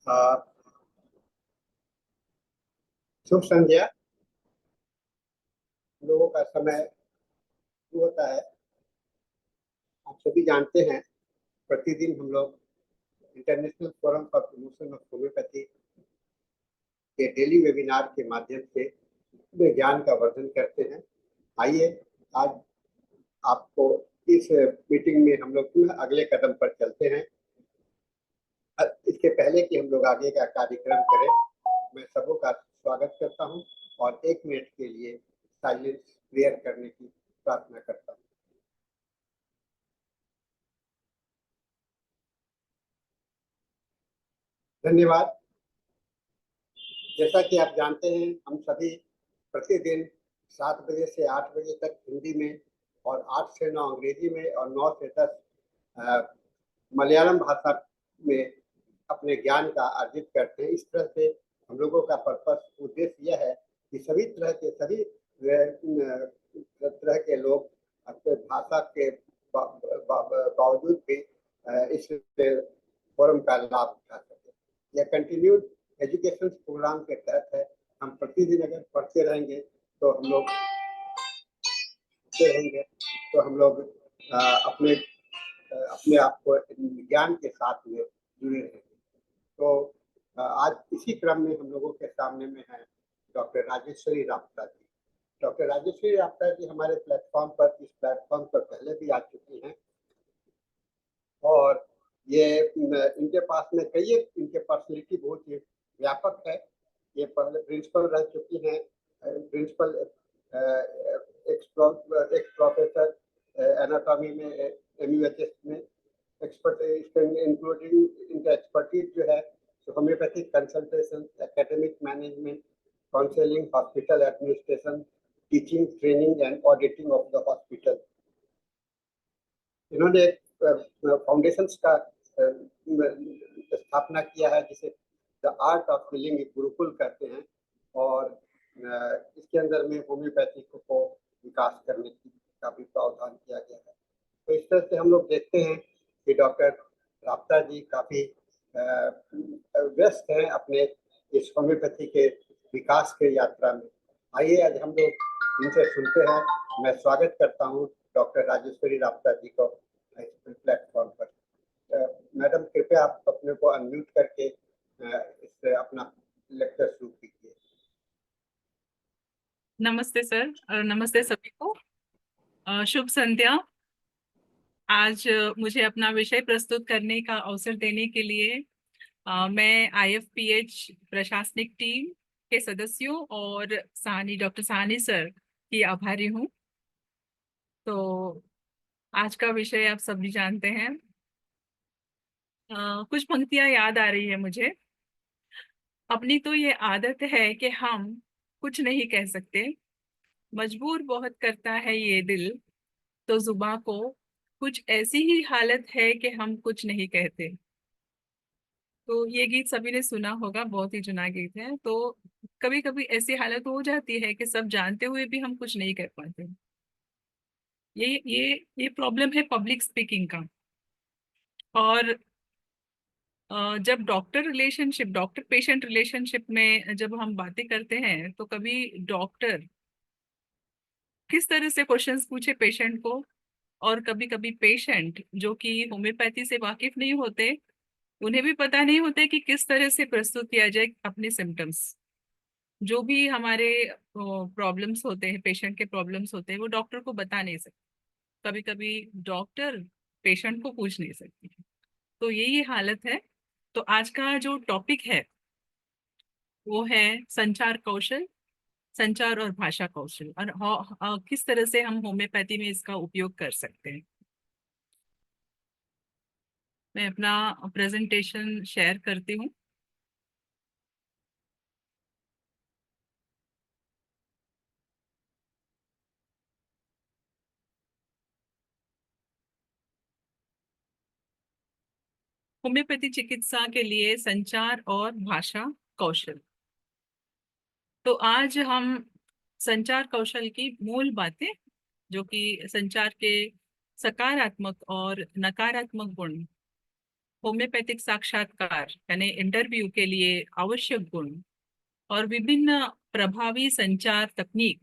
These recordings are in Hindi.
आ, शुभ संध्या। लोगों का समय शुरू होता है। आप सभी जानते हैं, प्रतिदिन हम लोग international forum for promotion of homeopathy के डेली वेबिनार के माध्यम से अपने ज्ञान का वर्धन करते हैं। आइए आज आपको इस मीटिंग में हम लोग पुनः अगले कदम पर चलते हैं। इसके पहले कि हम लोग आगे का कार्यक्रम करें, मैं सबों का स्वागत करता हूं और 1 मिनट के लिए साइलेंस प्रेयर करने की प्रार्थना करता हूं। धन्यवाद। जैसा कि आप जानते हैं, हम सभी प्रतिदिन 7 बजे से 8 बजे तक हिंदी में और 8 से 9 अंग्रेजी में और 9 से 10 मलयालम भाषा में अपने ज्ञान का अर्जित करते हैं। इस तरह से हम लोगों का पर्पस उद्देश्य यह है कि सभी तरह के लोग अपने भाषा के बावजूद भी इस फोरम का लाभ उठा सके। यह कंटिन्यूड एजुकेशन प्रोग्राम के तहत है। हम प्रतिदिन अगर पढ़ते रहेंगे तो हम लोग अपने अपने आप को ज्ञान के साथ में जुड़े रहेंगे। तो आज इसी क्रम में हम लोगों के सामने में है डॉक्टर राजेश्वरी राप्ता जी। डॉक्टर राजेश्वरी राप्ता जी हमारे इस प्लेटफॉर्म पर पहले भी आ चुकी हैं और ये इनके पास में इनके पर्सनैलिटी बहुत ही व्यापक है। ये पहले प्रिंसिपल रह चुकी हैं, प्रिंसिपल एक प्रोफेसर एनाटॉमी में MUHS में एक्सपर्ट, इंक्लूडिंग इनका एक्सपर्टीज जो है homeopathic consultation, academic management, counselling, hospital administration, teaching, training and auditing of the hospital. इन्होंने फाउंडेशन का स्थापना किया है जिसे the art of healing Gurukul कहते हैं और इसके अंदर में होम्योपैथी को विकास करने का भी प्रावधान किया गया है। तो इस तरह से हम लोग देखते हैं कि डॉक्टर राप्ता जी काफी व्यस्त हैं अपने इस होम्योपैथी के विकास के यात्रा में। आइए आज हम लोग इनसे सुनते हैं। मैं स्वागत करता हूँ डॉक्टर राजेश्वरी राप्ता जी को प्लेटफॉर्म पर। मैडम कृपया आप अपने को अनम्यूट करके इससे अपना लेक्चर शुरू कीजिए। नमस्ते सर और नमस्ते सभी को। शुभ संध्या। आज मुझे अपना विषय प्रस्तुत करने का अवसर देने के लिए मैं IFPH प्रशासनिक टीम के सदस्यों और डॉक्टर साहनी सर की आभारी हूँ। तो आज का विषय आप सभी जानते हैं। कुछ पंक्तियां याद आ रही है मुझे। अपनी तो ये आदत है कि हम कुछ नहीं कह सकते, मजबूर बहुत करता है ये दिल, तो जुबां को कुछ ऐसी ही हालत है कि हम कुछ नहीं कहते। तो ये गीत सभी ने सुना होगा, बहुत ही चुना गीत है। तो कभी कभी ऐसी हालत हो जाती है कि सब जानते हुए भी हम कुछ नहीं कर पाते। ये प्रॉब्लम है पब्लिक स्पीकिंग का। और जब डॉक्टर पेशेंट रिलेशनशिप में जब हम बातें करते हैं तो कभी डॉक्टर किस तरह से क्वेश्चंस पूछे पेशेंट को, और कभी कभी पेशेंट जो कि होम्योपैथी से वाकिफ नहीं होते, उन्हें भी पता नहीं होता कि किस तरह से प्रस्तुत किया जाए अपने सिम्टम्स। जो भी हमारे प्रॉब्लम्स होते हैं, पेशेंट के प्रॉब्लम्स होते हैं, वो डॉक्टर को बता नहीं सकते। कभी कभी डॉक्टर पेशेंट को पूछ नहीं सकती। तो यही हालत है। तो आज का जो टॉपिक है वो है संचार कौशल, संचार और भाषा कौशल, और किस तरह से हम होम्योपैथी में इसका उपयोग कर सकते हैं। मैं अपना प्रेजेंटेशन शेयर करती हूँ। होम्योपैथी चिकित्सा के लिए संचार और भाषा कौशल। तो आज हम संचार कौशल की मूल बातें, जो कि संचार के सकारात्मक और नकारात्मक गुण होम्योपैथिक साक्षात्कार यानी इंटरव्यू के लिए आवश्यक गुण और विभिन्न प्रभावी संचार तकनीक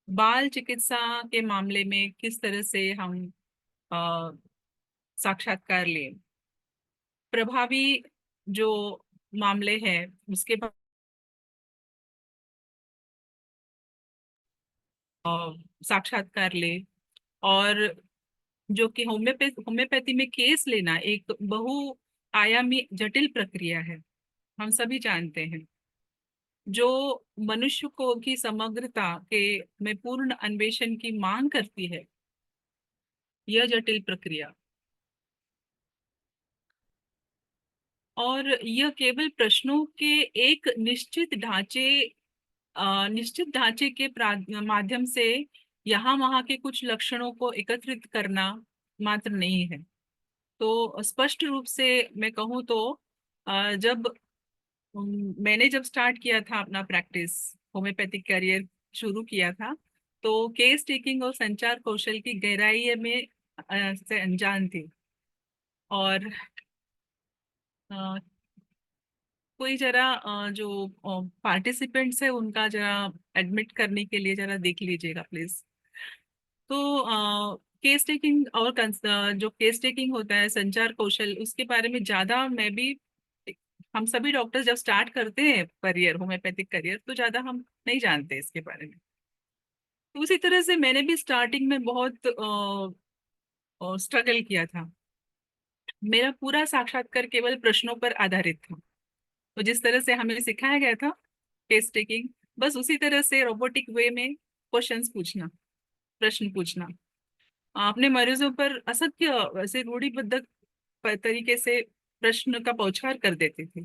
बाल चिकित्सा के मामले में किस तरह से हम अ, साक्षात्कार लें, प्रभावी जो मामले हैं उसके बाद साक्षात्कार ले, और जो कि होम्योपैथी में केस लेना एक बहुआयामी जटिल प्रक्रिया है, हम सभी जानते हैं, जो मनुष्य को की समग्रता के में पूर्ण अन्वेषण की मांग करती है। यह जटिल प्रक्रिया और यह केवल प्रश्नों के एक निश्चित ढांचे के माध्यम से यहाँ वहाँ के कुछ लक्षणों को एकत्रित करना मात्र नहीं है। तो स्पष्ट रूप से मैं कहूँ तो जब मैंने जब स्टार्ट किया था अपना प्रैक्टिस, होम्योपैथिक करियर शुरू किया था, तो केस टेकिंग और संचार कौशल की गहराई में से अनजान थी। और अ, कोई जरा जो पार्टिसिपेंट्स है उनका जरा एडमिट करने के लिए जरा देख लीजिएगा प्लीज। तो केस टेकिंग और जो केस टेकिंग होता है, संचार कौशल, उसके बारे में ज्यादा मैं भी, हम सभी डॉक्टर्स जब स्टार्ट करते हैं करियर, होम्योपैथिक करियर, तो ज्यादा हम नहीं जानते इसके बारे में। तो उसी तरह से मैंने भी स्टार्टिंग में बहुत स्ट्रगल किया था। मेरा पूरा साक्षात्कार केवल प्रश्नों पर आधारित था। तो जिस तरह से हमें सिखाया गया था केस टेकिंग, बस उसी तरह से रोबोटिक वे में क्वेश्चंस पूछना, प्रश्न पूछना, अपने मरीजों पर असत्य वैसे रूढ़िबद्ध तरीके से प्रश्न का बौछार कर देते थे।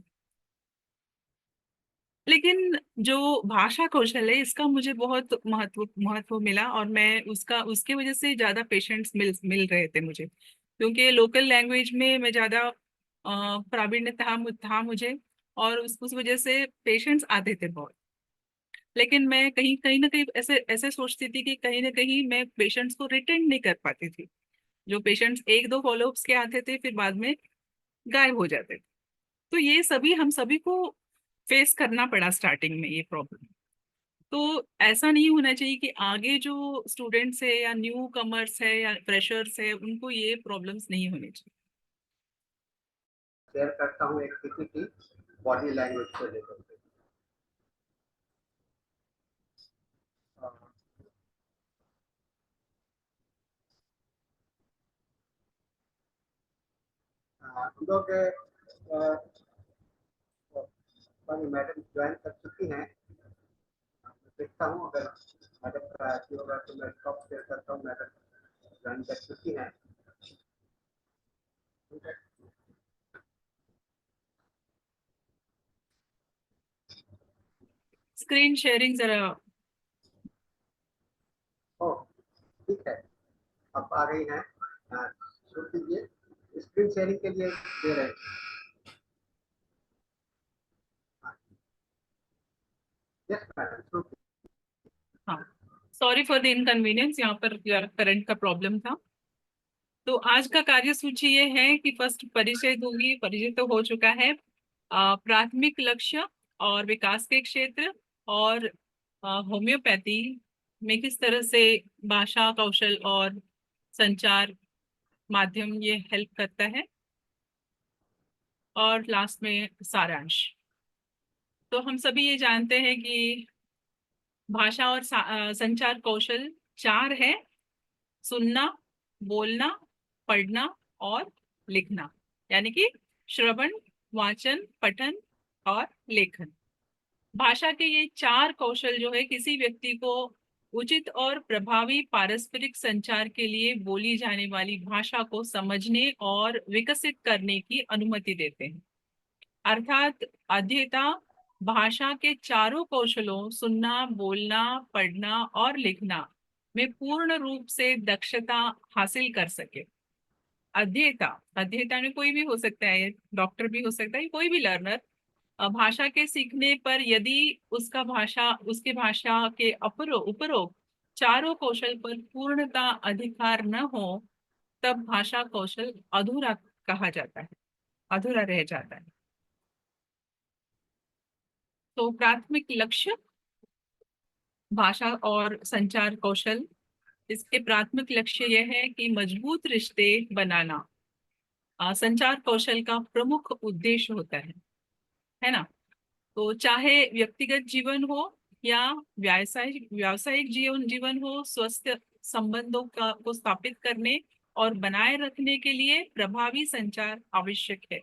लेकिन जो भाषा कौशल है इसका मुझे बहुत महत्व महत्व मिला, और मैं उसके वजह से ज्यादा पेशेंट्स मिल मिल रहे थे मुझे, क्योंकि लोकल लैंग्वेज में मैं ज्यादा प्रावीण्य था मुझे, और उस वजह से पेशेंट्स आते थे बहुत। लेकिन मैं कहीं कहीं ना कहीं ऐसे ऐसे सोचती थी कि कहीं ना कहीं मैं पेशेंट्स को रिटेंड नहीं कर पाती थी। जो पेशेंट्स एक दो फॉलोअप्स के आते थे फिर बाद में गायब हो जाते थे। तो ये सभी हम सभी को फेस करना पड़ा स्टार्टिंग में ये प्रॉब्लम। तो ऐसा नहीं होना चाहिए कि आगे जो स्टूडेंट्स है या न्यू कमर्स है या फ्रेशर्स है उनको ये प्रॉब्लम्स नहीं होनी चाहिए। शेयर करता हूँ एक पीपीटी बॉडी लैंग्वेज को लेकर के। हम लोग मैडम ज्वाइन कर चुकी हैं। देखता हूँ अगर मैडम का ऐसी होगा तो मैं स्टॉप शेयर करता हूँ। मैडम ज्वाइन कर चुकी हैं। स्क्रीन शेयरिंग जरा। ओ ठीक है, अब आ गई हैं। शुरू कीजिए। स्क्रीन शेयरिंग के लिए दे रहे हैं। यस मैडम, शुरू। हाँ, सॉरी फॉर द इनकन्वीनियंस, यहाँ पर करंट का प्रॉब्लम था। तो आज का कार्यसूची ये है कि फर्स्ट परिचय दूंगी, परिचय तो हो चुका है, प्राथमिक लक्ष्य और विकास के क्षेत्र, और होम्योपैथी में किस तरह से भाषा कौशल और संचार माध्यम ये हेल्प करता है, और लास्ट में सारांश। तो हम सभी ये जानते हैं कि भाषा और संचार कौशल चार है: सुनना, बोलना, पढ़ना और लिखना, यानी कि श्रवण, वाचन, पठन और लेखन। भाषा के ये चार कौशल जो है किसी व्यक्ति को उचित और प्रभावी पारस्परिक संचार के लिए बोली जाने वाली भाषा को समझने और विकसित करने की अनुमति देते हैं। अर्थात अध्येता भाषा के चारों कौशलों, सुनना, बोलना, पढ़ना और लिखना, में पूर्ण रूप से दक्षता हासिल कर सके। अध्येता, अध्येता में कोई भी हो सकता है, डॉक्टर भी हो सकता है, कोई भी लर्नर। भाषा के सीखने पर यदि उसके भाषा के उपरोक्त चारों कौशल पर पूर्णता अधिकार न हो, तब भाषा कौशल अधूरा कहा जाता है, अधूरा रह जाता है। तो प्राथमिक लक्ष्य भाषा और संचार कौशल, इसके प्राथमिक लक्ष्य यह है कि मजबूत रिश्ते बनाना संचार कौशल का प्रमुख उद्देश्य होता है ना। तो चाहे व्यक्तिगत जीवन हो या व्यावसायिक व्यावसायिक जीवन जीवन हो, स्वस्थ संबंधों का को स्थापित करने और बनाए रखने के लिए प्रभावी संचार आवश्यक है।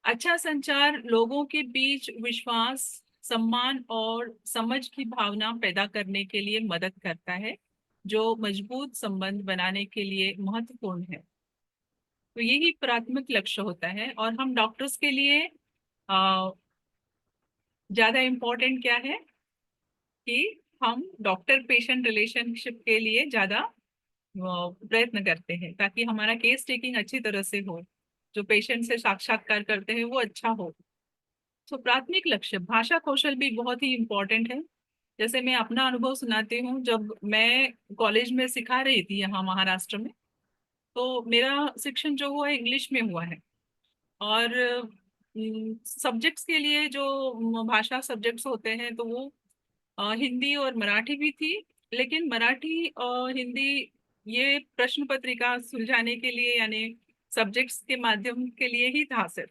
अच्छा संचार लोगों के बीच विश्वास, सम्मान और समझ की भावना पैदा करने के लिए मदद करता है, जो मजबूत संबंध बनाने के लिए महत्वपूर्ण है। तो यही प्राथमिक लक्ष्य होता है। और हम डॉक्टर्स के लिए ज्यादा इम्पोर्टेंट क्या है कि हम डॉक्टर पेशेंट रिलेशनशिप के लिए ज्यादा प्रयत्न करते हैं, ताकि हमारा केस टेकिंग अच्छी तरह से हो, जो पेशेंट से साक्षात्कार करते हैं वो अच्छा हो। तो प्राथमिक लक्ष्य भाषा कौशल भी बहुत ही इम्पोर्टेंट है। जैसे मैं अपना अनुभव सुनाती हूँ, जब मैं कॉलेज में सिखा रही थी यहाँ महाराष्ट्र में, तो मेरा शिक्षण जो हुआ है इंग्लिश में हुआ है। और सब्जेक्ट्स के लिए जो भाषा सब्जेक्ट्स होते हैं, तो वो हिंदी और मराठी भी थी। लेकिन मराठी और हिंदी ये प्रश्न पत्रिका सुलझाने के लिए, यानी सब्जेक्ट्स के माध्यम के लिए ही था सिर्फ,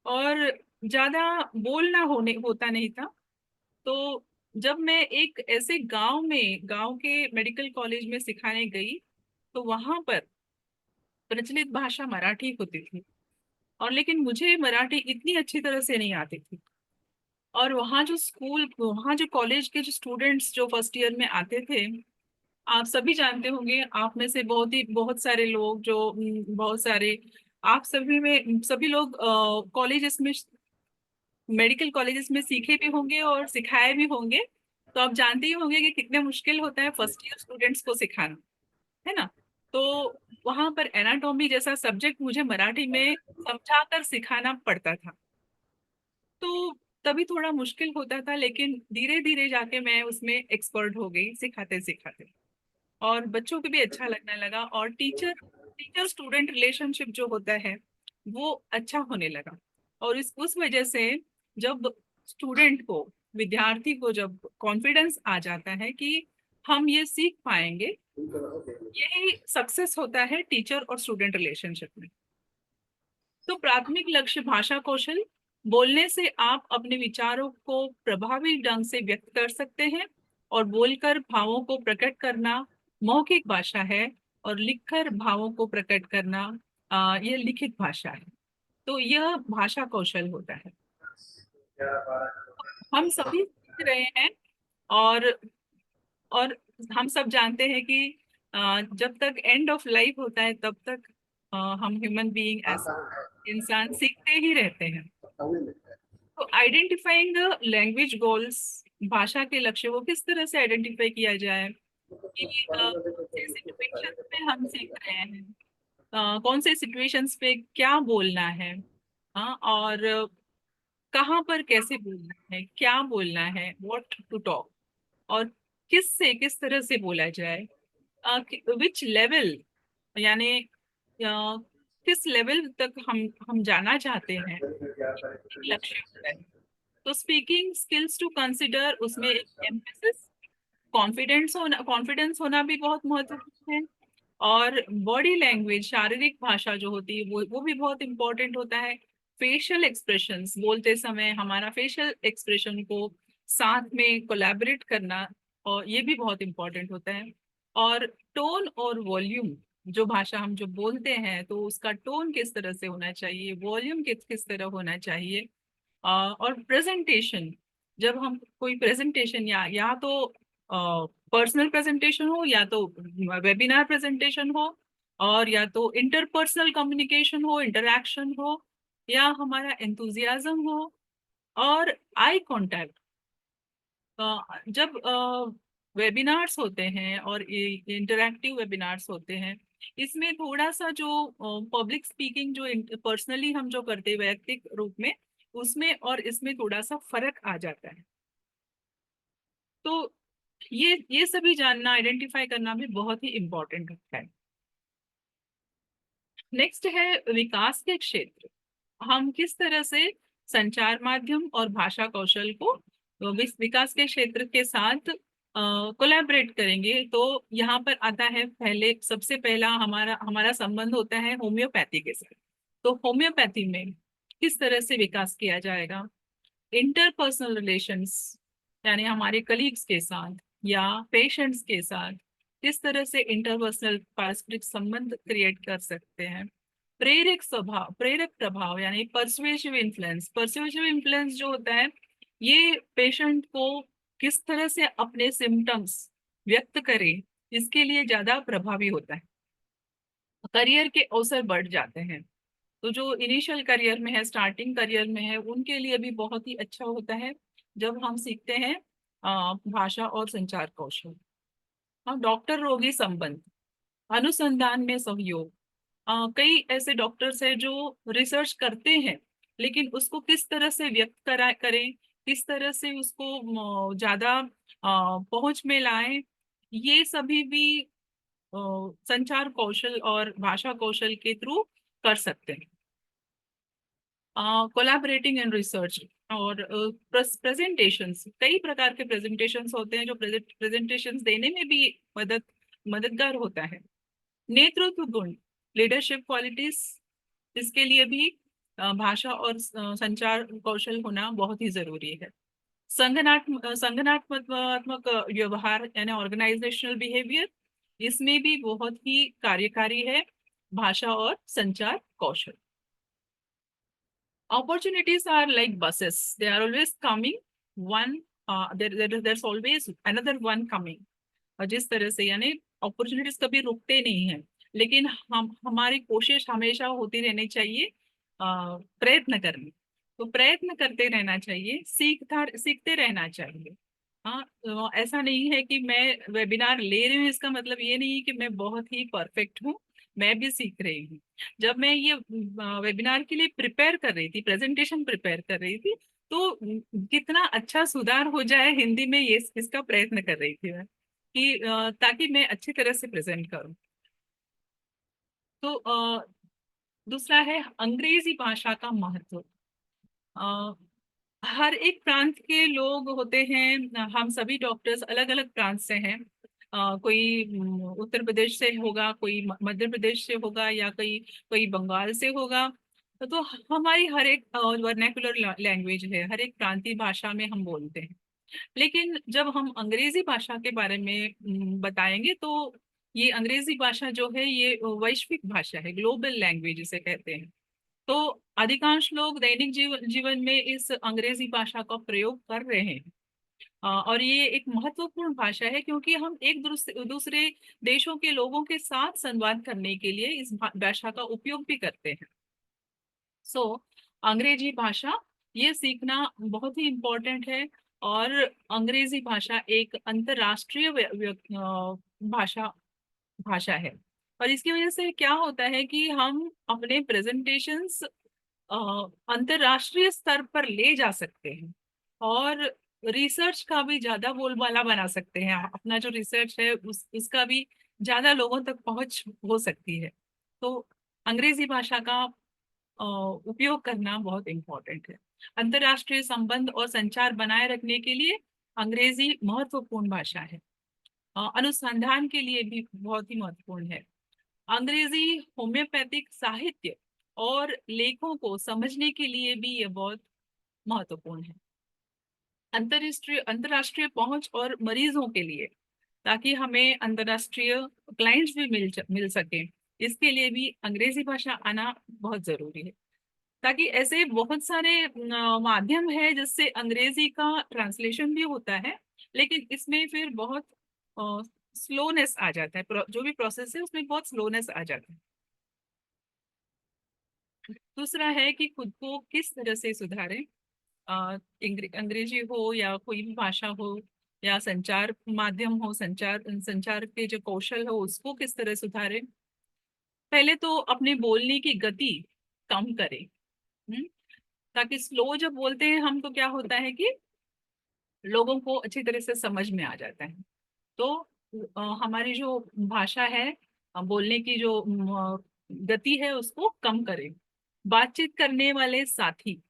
और ज्यादा बोलना होने होता नहीं था। तो जब मैं एक ऐसे गांव के मेडिकल कॉलेज में सिखाने गई, तो वहां पर प्रचलित भाषा मराठी होती थी, और लेकिन मुझे मराठी इतनी अच्छी तरह से नहीं आती थी। और वहाँ जो कॉलेज के जो स्टूडेंट्स जो फर्स्ट ईयर में आते थे, आप सभी जानते होंगे, आप में से बहुत सारे लोग जो बहुत सारे आप सभी में सभी लोग कॉलेजेस में, मेडिकल कॉलेजेस में सीखे भी होंगे और सिखाए भी होंगे। तो आप जानते ही होंगे कि कितने मुश्किल होता है फर्स्ट ईयर स्टूडेंट्स को सिखाना, है ना। तो वहां पर एनाटॉमी जैसा सब्जेक्ट मुझे मराठी में समझाकर सिखाना पड़ता था। तो तभी थोड़ा मुश्किल होता था, लेकिन धीरे धीरे जाके मैं उसमें एक्सपर्ट हो गई सिखाते सिखाते, और बच्चों को भी अच्छा लगने लगा, और टीचर स्टूडेंट रिलेशनशिप जो होता है वो अच्छा होने लगा। और इस उस वजह से जब स्टूडेंट को, विद्यार्थी को जब कॉन्फिडेंस आ जाता है कि हम ये सीख पाएंगे, यही सक्सेस होता है टीचर और स्टूडेंट रिलेशनशिप में। तो प्राथमिक लक्ष्य भाषा कौशल, बोलने से आप अपने विचारों को प्रभावी ढंग से व्यक्त कर सकते हैं, और बोलकर भावों को प्रकट करना मौखिक भाषा है, और लिखकर भावों को प्रकट करना यह लिखित भाषा है। तो यह भाषा कौशल होता है। हम सभी सीख रहे हैं। और और हम सब जानते हैं कि जब तक एंड ऑफ लाइफ होता है, तब तक हम ह्यूमन बीइंग एज इंसान सीखते ही रहते हैं। तो आइडेंटिफाइंग द लैंग्वेज गोल्स, भाषा के लक्ष्य वो किस तरह से आइडेंटिफाई किया जाए कि किस सिचुएशन में हम सीख रहे हैं, कौन से सिचुएशंस पे क्या बोलना है, हाँ, और कहाँ पर कैसे बोलना है, क्या बोलना है, व्हाट टू टॉक, और किस तरह से बोला जाए, विच लेवल, यानी किस लेवल तक हम जाना चाहते हैं, एक लक्ष्य होता है। तो स्पीकिंग स्किल्स टू कंसिडर, उसमें एक एम्फेसिस, कॉन्फिडेंस होना भी बहुत महत्वपूर्ण है। और बॉडी लैंग्वेज, शारीरिक भाषा जो होती है वो भी बहुत इंपॉर्टेंट होता है। फेशियल एक्सप्रेशंस, बोलते समय हमारा फेशियल एक्सप्रेशन को साथ में कोलैबोरेट करना, और ये भी बहुत इंपॉर्टेंट होता है। और टोन और वॉल्यूम, जो भाषा हम जो बोलते हैं, तो उसका टोन किस तरह से होना चाहिए, वॉल्यूम किस किस तरह होना चाहिए। और प्रेजेंटेशन, जब हम कोई प्रेजेंटेशन, या तो पर्सनल प्रेजेंटेशन हो, या तो वेबिनार प्रेजेंटेशन हो, और या तो इंटरपर्सनल कम्युनिकेशन हो, इंटरैक्शन हो, या हमारा एंथुजियाज्म हो, और आई कांटेक्ट। जब वेबिनार्स होते हैं और इंटरैक्टिव वेबिनार्स होते हैं, इसमें थोड़ा सा जो पब्लिक स्पीकिंग जो पर्सनली हम जो करते हैं वैयक्तिक रूप में, उसमें और इसमें थोड़ा सा फर्क आ जाता है। तो ये सभी जानना, आइडेंटिफाई करना भी बहुत ही इम्पोर्टेंट होता है। नेक्स्ट है विकास के क्षेत्र। हम किस तरह से संचार माध्यम और भाषा कौशल को विकास के क्षेत्र के साथ कोलैबोरेट करेंगे। तो यहाँ पर आता है, पहले सबसे पहला हमारा हमारा संबंध होता है होम्योपैथी के साथ। तो होम्योपैथी में किस तरह से विकास किया जाएगा, इंटरपर्सनल रिलेशंस यानी हमारे कलीग्स के साथ या पेशेंट्स के साथ किस तरह से इंटरपर्सनल पारस्परिक संबंध क्रिएट कर सकते हैं। प्रेरक प्रभाव यानी परसुएसिव इन्फ्लुएंस जो होता है, ये पेशेंट को किस तरह से अपने सिम्टम्स व्यक्त करे, इसके लिए ज्यादा प्रभावी होता है। करियर के अवसर बढ़ जाते हैं। तो जो इनिशियल करियर में है, स्टार्टिंग करियर में है, उनके लिए भी बहुत ही अच्छा होता है जब हम सीखते हैं भाषा और संचार कौशल। हाँ, डॉक्टर रोगी संबंध, अनुसंधान में सहयोग। कई ऐसे डॉक्टर्स हैं जो रिसर्च करते हैं, लेकिन उसको किस तरह से व्यक्त करें, किस तरह से उसको ज्यादा पहुंच में लाएं, ये सभी भी संचार कौशल और भाषा कौशल के थ्रू कर सकते हैं। कोलैबोरेटिंग इन रिसर्च और प्रेजेंटेशंस, कई प्रकार के प्रेजेंटेशंस होते हैं जो प्रेजेंटेशंस देने में भी मददगार होता है। नेतृत्व गुण, लीडरशिप क्वालिटीज, इसके लिए भी भाषा और संचार कौशल होना बहुत ही जरूरी है। संगठनात्मक व्यवहार यानी ऑर्गेनाइजेशनल बिहेवियर, इसमें भी बहुत ही कार्यकारी है भाषा और संचार कौशल। Opportunities are like buses. They are always coming. There's always another one coming. और जिस तरह से यानी अपॉर्चुनिटीज कभी रुकते नहीं हैं, लेकिन हमारी कोशिश हमेशा होती रहनी चाहिए प्रयत्न करने। तो प्रयत्न करते रहना चाहिए, सीखते रहना चाहिए। हाँ, तो ऐसा नहीं है कि मैं वेबिनार ले रही हूँ इसका मतलब ये नहीं कि मैं बहुत ही परफेक्ट हूँ, मैं भी सीख रही हूँ। जब मैं ये वेबिनार के लिए प्रिपेयर कर रही थी, प्रेजेंटेशन प्रिपेयर कर रही थी, तो कितना अच्छा सुधार हो जाए हिंदी में, ये इसका प्रयत्न कर रही थी मैं कि ताकि मैं अच्छी तरह से प्रेजेंट करूं। तो दूसरा है अंग्रेजी भाषा का महत्व। अ, हर एक प्रांत के लोग होते हैं, हम सभी डॉक्टर्स अलग अलग प्रांत से हैं। कोई उत्तर प्रदेश से होगा, कोई मध्य प्रदेश से होगा, या कोई कोई बंगाल से होगा। तो हमारी हर एक वर्नाकुलर लैंग्वेज है, हर एक प्रांतीय भाषा में हम बोलते हैं। लेकिन जब हम अंग्रेजी भाषा के बारे में बताएंगे, तो ये अंग्रेजी भाषा जो है ये वैश्विक भाषा है, ग्लोबल लैंग्वेज इसे कहते हैं। तो अधिकांश लोग दैनिक जीवन में इस अंग्रेजी भाषा का प्रयोग कर रहे हैं। और ये एक महत्वपूर्ण भाषा है क्योंकि हम एक दूसरे देशों के लोगों के साथ संवाद करने के लिए इस भाषा का उपयोग भी करते हैं। सो अंग्रेजी भाषा ये सीखना बहुत ही इम्पोर्टेंट है। और अंग्रेजी भाषा एक अंतरराष्ट्रीय भाषा भाषा है। और इसकी वजह से क्या होता है कि हम अपने प्रेजेंटेशंस अंतरराष्ट्रीय स्तर पर ले जा सकते हैं, और रिसर्च का भी ज्यादा बोलबाला बना सकते हैं। अपना जो रिसर्च है उसका भी ज्यादा लोगों तक पहुंच हो सकती है। तो अंग्रेजी भाषा का उपयोग करना बहुत इम्पोर्टेंट है। अंतरराष्ट्रीय संबंध और संचार बनाए रखने के लिए अंग्रेजी महत्वपूर्ण भाषा है। अनुसंधान के लिए भी बहुत ही महत्वपूर्ण है। अंग्रेजी होम्योपैथिक साहित्य और लेखों को समझने के लिए भी ये बहुत महत्वपूर्ण है। अंतरराष्ट्रीय अंतरराष्ट्रीय पहुंच और मरीजों के लिए, ताकि हमें अंतरराष्ट्रीय क्लाइंट्स भी मिल सके, इसके लिए भी अंग्रेजी भाषा आना बहुत जरूरी है। ताकि ऐसे बहुत सारे माध्यम है जिससे अंग्रेजी का ट्रांसलेशन भी होता है, लेकिन इसमें फिर बहुत स्लोनेस आ जाता है, जो भी प्रोसेस है उसमें बहुत स्लोनेस आ जाता है। दूसरा है कि खुद को किस तरह से सुधारें। अंग्रेजी हो या कोई भी भाषा हो, या संचार माध्यम हो, संचार संचार के जो कौशल हो उसको किस तरह सुधारें। पहले तो अपने बोलने की गति कम करें। ताकि स्लो जब बोलते हैं हम, तो क्या होता है कि लोगों को अच्छी तरह से समझ में आ जाता है। तो हमारी जो भाषा है, बोलने की जो गति है उसको कम करें। बातचीत करने वाले साथी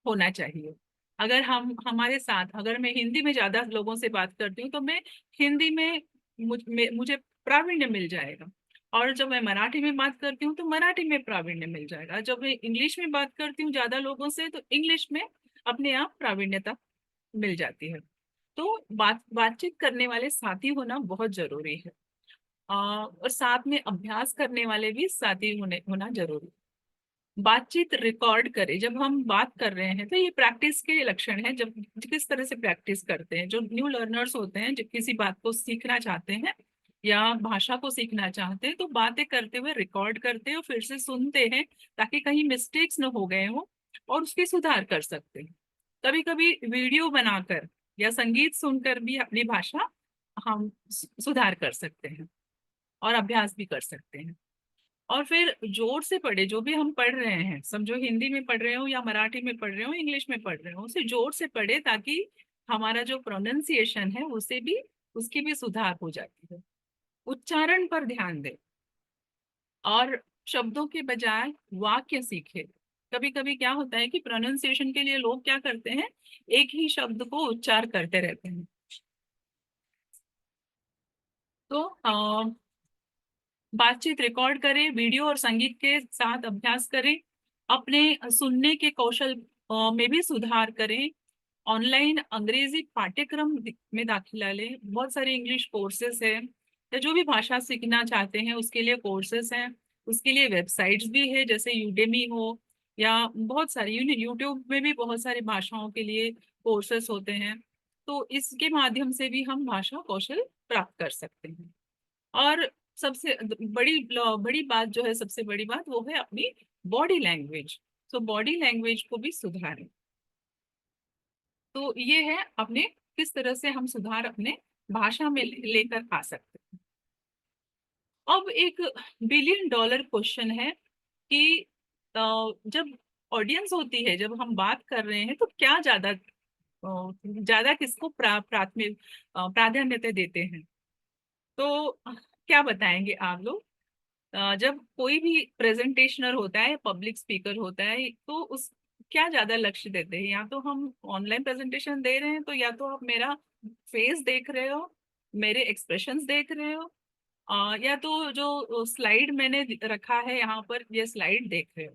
होना चाहिए। अगर हम हमारे साथ, अगर मैं हिंदी में ज्यादा लोगों से बात करती हूँ तो मैं हिंदी में मुझे प्रावीण्य मिल जाएगा, और जब मैं मराठी में बात करती हूँ तो मराठी में प्रावीण्य मिल जाएगा। जब मैं इंग्लिश में बात करती हूँ ज्यादा लोगों से तो इंग्लिश में अपने आप प्रावीण्यता मिल जाती है। तो बातचीत करने वाले साथी होना बहुत जरूरी है। और साथ में अभ्यास करने वाले भी साथी होना जरूरी है। बातचीत रिकॉर्ड करें। जब हम बात कर रहे हैं तो ये प्रैक्टिस के लक्षण है। जब किस तरह से प्रैक्टिस करते हैं, जो न्यू लर्नर्स होते हैं, जो किसी बात को सीखना चाहते हैं या भाषा को सीखना चाहते हैं, तो बातें करते हुए रिकॉर्ड करते हैं और फिर से सुनते हैं ताकि कहीं मिस्टेक्स न हो गए हो और उसकी सुधार कर सकते हैं। कभी कभी वीडियो बनाकर या संगीत सुनकर भी अपनी भाषा हम सुधार कर सकते हैं और अभ्यास भी कर सकते हैं। और फिर जोर से पढ़े। जो भी हम पढ़ रहे हैं, समझो हिंदी में पढ़ रहे हो या मराठी में पढ़ रहे हो, इंग्लिश में पढ़ रहे हो, उसे जोर से पढ़े ताकि हमारा जो प्रोनाउंसिएशन है उसे भी, उसकी भी सुधार हो जाती है। उच्चारण पर ध्यान दें और शब्दों के बजाय वाक्य सीखे। कभी कभी क्या होता है कि प्रोनाउंसिएशन के लिए लोग क्या करते हैं, एक ही शब्द को उच्चार करते रहते हैं। तो बातचीत रिकॉर्ड करें, वीडियो और संगीत के साथ अभ्यास करें, अपने सुनने के कौशल में भी सुधार करें। ऑनलाइन अंग्रेजी पाठ्यक्रम में दाखिला लें। बहुत सारे इंग्लिश कोर्सेस हैं, या जो भी भाषा सीखना चाहते हैं उसके लिए कोर्सेस हैं। उसके लिए वेबसाइट्स भी है, जैसे यूडेमी हो, या बहुत सारी यूट्यूब में भी बहुत सारी भाषाओं के लिए कोर्सेस होते हैं। तो इसके माध्यम से भी हम भाषा कौशल प्राप्त कर सकते हैं। और सबसे बड़ी बड़ी बात जो है, सबसे बड़ी बात वो है अपनी बॉडी लैंग्वेज। तो बॉडी लैंग्वेज को भी सुधारें। तो ये है अपने किस तरह से हम सुधार अपने भाषा में लेकर आ सकते हैं। अब एक बिलियन डॉलर क्वेश्चन है कि जब ऑडियंस होती है, जब हम बात कर रहे हैं, तो क्या ज्यादा किसको प्राधान्यता देते हैं। तो क्या बताएंगे आप लोग। जब कोई भी प्रेजेंटेशनर होता है, पब्लिक स्पीकर होता है, तो उस क्या ज्यादा लक्ष्य देते हैं। या तो हम ऑनलाइन प्रेजेंटेशन दे रहे हैं तो या तो आप मेरा फेस देख रहे हो, मेरे एक्सप्रेशंस देख रहे हो, या तो जो स्लाइड मैंने रखा है यहाँ पर, ये स्लाइड देख रहे हो।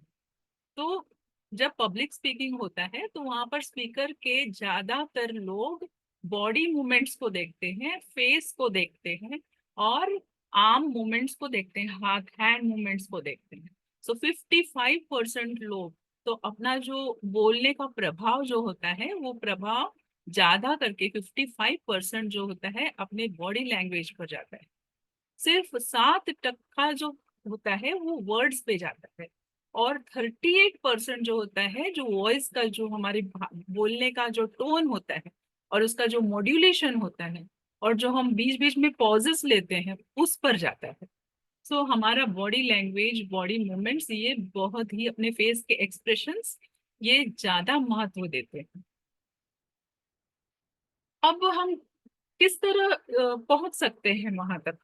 तो जब पब्लिक स्पीकिंग होता है तो वहां पर स्पीकर के ज्यादातर लोग बॉडी मूवमेंट्स को देखते हैं, फेस को देखते हैं, और आर्म मूवमेंट्स को देखते हैं, हाथ हैंड मूवमेंट्स को देखते हैं। सो 55% लोग तो अपना जो बोलने का प्रभाव जो होता है, वो प्रभाव ज्यादा करके 55% जो होता है अपने बॉडी लैंग्वेज पर जाता है। सिर्फ 7% जो होता है वो वर्ड्स पे जाता है। और 38% जो होता है, जो वॉइस का, जो हमारे बोलने का जो टोन होता है और उसका जो मॉड्यूलेशन होता है, और जो हम बीच बीच में पॉजेस लेते हैं, उस पर जाता है। सो हमारा बॉडी लैंग्वेज, बॉडी मूवमेंट्स, ये बहुत ही, अपने फेस के एक्सप्रेशंस, ये ज्यादा महत्व देते हैं। अब हम किस तरह पहुंच सकते हैं वहां तक,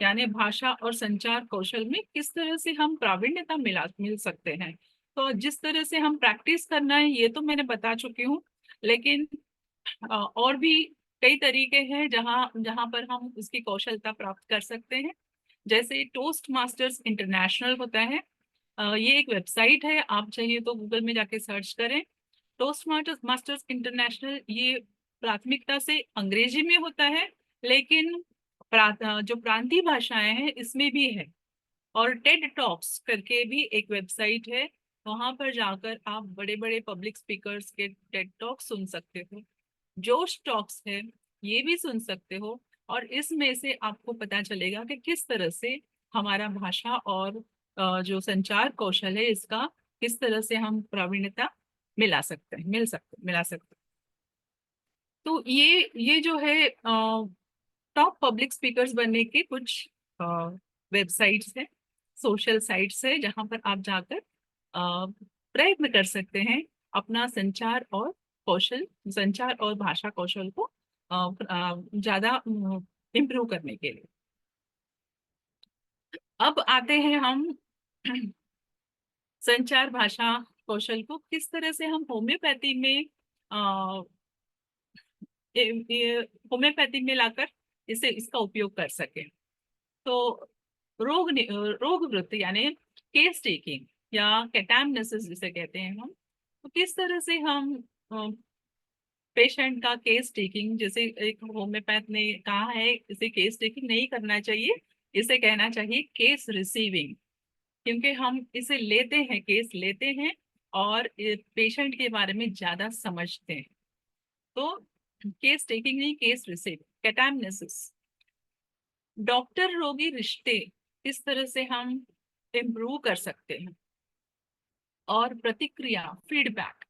यानी भाषा और संचार कौशल में किस तरह से हम प्रावीण्यता मिल सकते हैं। तो जिस तरह से हम प्रैक्टिस करना है ये तो मैंने बता चुकी हूँ, लेकिन और भी कई तरीके हैं जहाँ जहाँ पर हम उसकी कौशलता प्राप्त कर सकते हैं। जैसे टोस्ट मास्टर्स इंटरनेशनल होता है। ये एक वेबसाइट है, आप चाहिए तो गूगल में जाके सर्च करें। टोस्ट मास्टर्स इंटरनेशनल, ये प्राथमिकता से अंग्रेजी में होता है, लेकिन जो प्रांतीय भाषाएं हैं इसमें भी है। और टेड टॉक्स करके भी एक वेबसाइट है, वहां पर जाकर आप बड़े बड़े पब्लिक स्पीकर्स के टेड टॉक सुन सकते हो। जोश टॉक्स है, ये भी सुन सकते हो। और इसमें से आपको पता चलेगा कि किस तरह से हमारा भाषा और जो संचार कौशल है इसका किस तरह से हम प्रावीण्यता मिला सकते हैं। तो ये जो है टॉप पब्लिक स्पीकर्स बनने के कुछ वेबसाइट्स हैं, सोशल साइट्स है, जहां पर आप जाकर प्रयत्न कर सकते हैं अपना संचार और भाषा कौशल को ज्यादा इम्प्रूव करने के लिए। अब आते हैं हम संचार भाषा कौशल को किस तरह से हम होम्योपैथी में होम्योपैथी में लाकर इसे इसका उपयोग कर सके। तो रोग वृत्ति यानी केस टेकिंग या कैटामनेसिस जिसे कहते हैं हम, तो किस तरह से हम पेशेंट का केस टेकिंग, जैसे एक होम्योपैथ ने कहा है इसे केस टेकिंग नहीं करना चाहिए, इसे कहना चाहिए केस रिसीविंग, क्योंकि हम इसे लेते हैं, केस लेते हैं और पेशेंट के बारे में ज्यादा समझते हैं। तो केस टेकिंग नहीं, केस रिसीविंग। कैटामनेसिस, डॉक्टर रोगी रिश्ते किस तरह से हम इम्प्रूव कर सकते हैं। और प्रतिक्रिया, फीडबैक,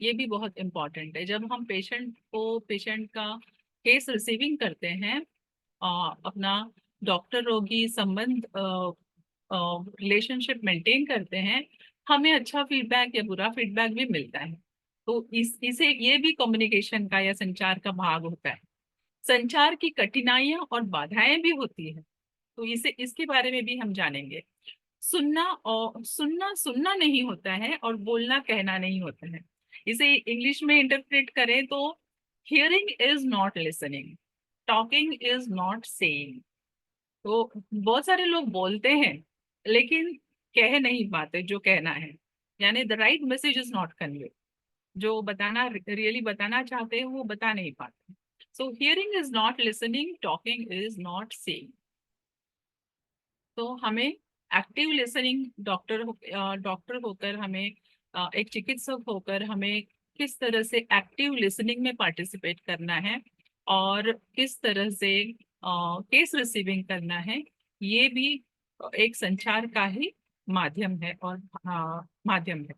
ये भी बहुत इंपॉर्टेंट है। जब हम पेशेंट का केस रिसीविंग करते हैं, अपना डॉक्टर रोगी संबंध रिलेशनशिप मेंटेन करते हैं, हमें अच्छा फीडबैक या बुरा फीडबैक भी मिलता है। तो इसे ये भी कम्युनिकेशन का या संचार का भाग होता है। संचार की कठिनाइयां और बाधाएं भी होती है, तो इसे इसके बारे में भी हम जानेंगे। सुनना नहीं होता है और बोलना कहना नहीं होता है। इसे इंग्लिश में इंटरप्रेट करें तो hearing is not listening, talking is not saying. तो बहुत सारे लोग बोलते हैं लेकिन कह नहीं पाते जो कहना है, यानी the right message is not convey. जो बताना रियली बताना चाहते हैं वो बता नहीं पाते। So hearing is not listening, talking is not saying. तो हमें एक्टिव लिसनिंग, डॉक्टर होकर हमें एक चिकित्सक होकर हमें किस तरह से एक्टिव लिसनिंग में पार्टिसिपेट करना है और किस तरह से केस रिसीविंग करना है, ये भी एक संचार का ही माध्यम है और माध्यम है।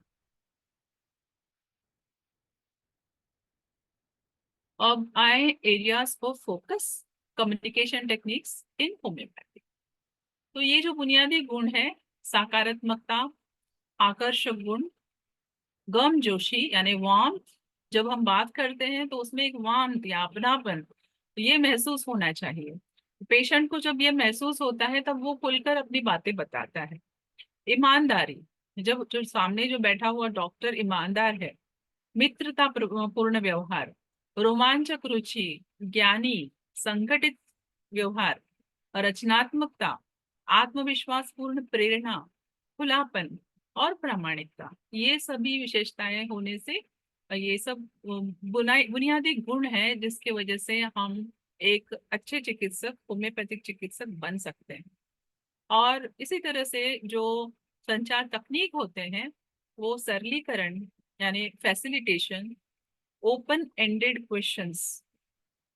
अब आए areas of focus, communication techniques in homeopathy. तो ये जो बुनियादी गुण है, सकारात्मकता, आकर्षक गुण, गर्मजोशी यानी वार्मथ, जब हम बात करते हैं तो उसमें एक वार्मथ या अपनापन ये महसूस होना चाहिए। पेशेंट को जब ये महसूस होता है तब वो खुलकर अपनी बातें बताता है। ईमानदारी, जब जो सामने जो बैठा हुआ डॉक्टर ईमानदार है। मित्रता पूर्ण व्यवहार, रोमांचक रुचि, ज्ञानी, संगठित व्यवहार, रचनात्मकता, आत्मविश्वास पूर्ण प्रेरणा, खुलापन और प्रामाणिकता, ये सभी विशेषताएं होने से ये सब बुनियादी गुण है जिसकी वजह से हम एक अच्छे चिकित्सक, होम्योपैथिक चिकित्सक बन सकते हैं। और इसी तरह से जो संचार तकनीक होते हैं वो सरलीकरण यानी फैसिलिटेशन, ओपन एंडेड क्वेश्चंस,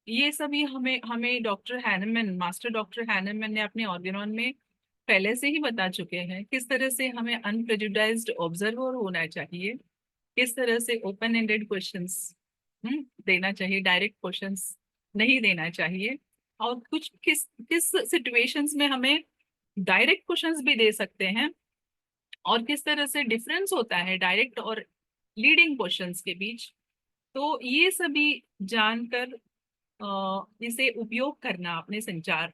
ये सभी हमें हमें doctor Hahnemann, master doctor Hahnemann ने अपने ऑर्गेनॉन में पहले से ही बता चुके हैं किस तरह से हमें अनप्रेजुडाइज्ड ऑब्जर्वर होना चाहिए, किस तरह से ओपन एंडेड क्वेश्चंस देना चाहिए, डायरेक्ट क्वेश्चंस नहीं देना चाहिए, और कुछ किस किस सिचुएशंस में हमें डायरेक्ट क्वेश्चंस भी दे सकते हैं, और किस तरह से डिफरेंस होता है डायरेक्ट और लीडिंग क्वेश्चंस के बीच। तो ये सभी जानकर इसे उपयोग करना अपने संचार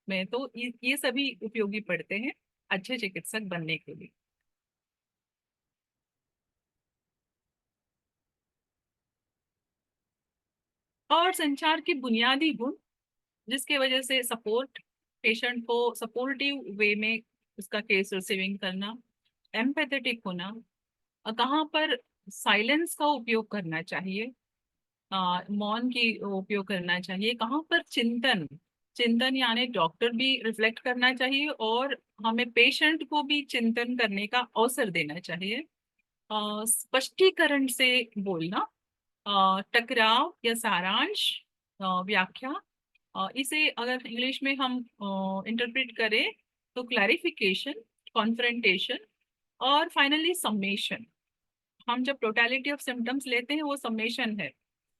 में, तो ये सभी उपयोगी पड़ते हैं अच्छे चिकित्सक बनने के लिए। और संचार की बुनियादी गुण जिसके वजह से सपोर्ट, पेशेंट को सपोर्टिव वे में उसका केस रिसीविंग करना, एम्पैथेटिक होना, कहाँ पर साइलेंस का उपयोग करना चाहिए, मौन की उपयोग करना चाहिए, कहाँ पर चिंतन, चिंतन यानी डॉक्टर भी रिफ्लेक्ट करना चाहिए और हमें पेशेंट को भी चिंतन करने का अवसर देना चाहिए। स्पष्टीकरण से बोलना, टकराव या सारांश, व्याख्या, इसे अगर इंग्लिश में हम इंटरप्रेट करें तो क्लैरिफिकेशन, कॉन्फ्रेंटेशन और फाइनली समेशन। हम जब टोटलिटी ऑफ सिम्टम्स लेते हैं वो समेशन है।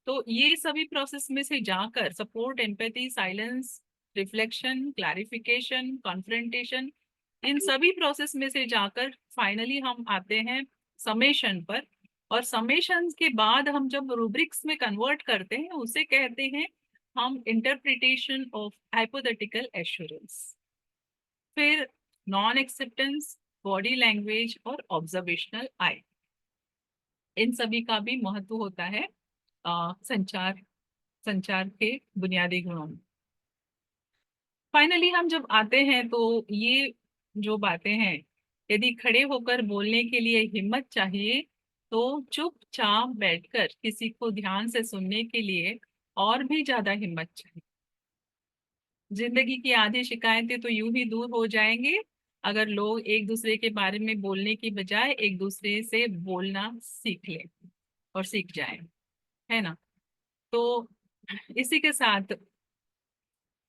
तो ये सभी प्रोसेस में से जाकर support, empathy, silence, reflection, clarification, confrontation, इन सभी प्रोसेस में से जाकर फाइनली हम आते हैं समेशन पर। और समेशन के बाद हम जब रूब्रिक्स में कन्वर्ट करते हैं उसे कहते हैं हम इंटरप्रिटेशन ऑफ हाइपोथेटिकल एश्योरेंस। फिर नॉन एक्सेप्टेंस, बॉडी लैंग्वेज और ऑब्जर्वेशनल आई, इन सभी का भी महत्व होता है संचार संचार के बुनियादी गुणों में। फाइनली हम जब आते हैं तो ये जो बातें हैं, यदि खड़े होकर बोलने के लिए हिम्मत चाहिए तो चुपचाप बैठकर किसी को ध्यान से सुनने के लिए और भी ज्यादा हिम्मत चाहिए। जिंदगी की आधी शिकायतें तो यूं ही दूर हो जाएंगे अगर लोग एक दूसरे के बारे में बोलने की बजाय एक दूसरे से बोलना सीख लें और सीख जाएं, है ना। तो इसी के साथ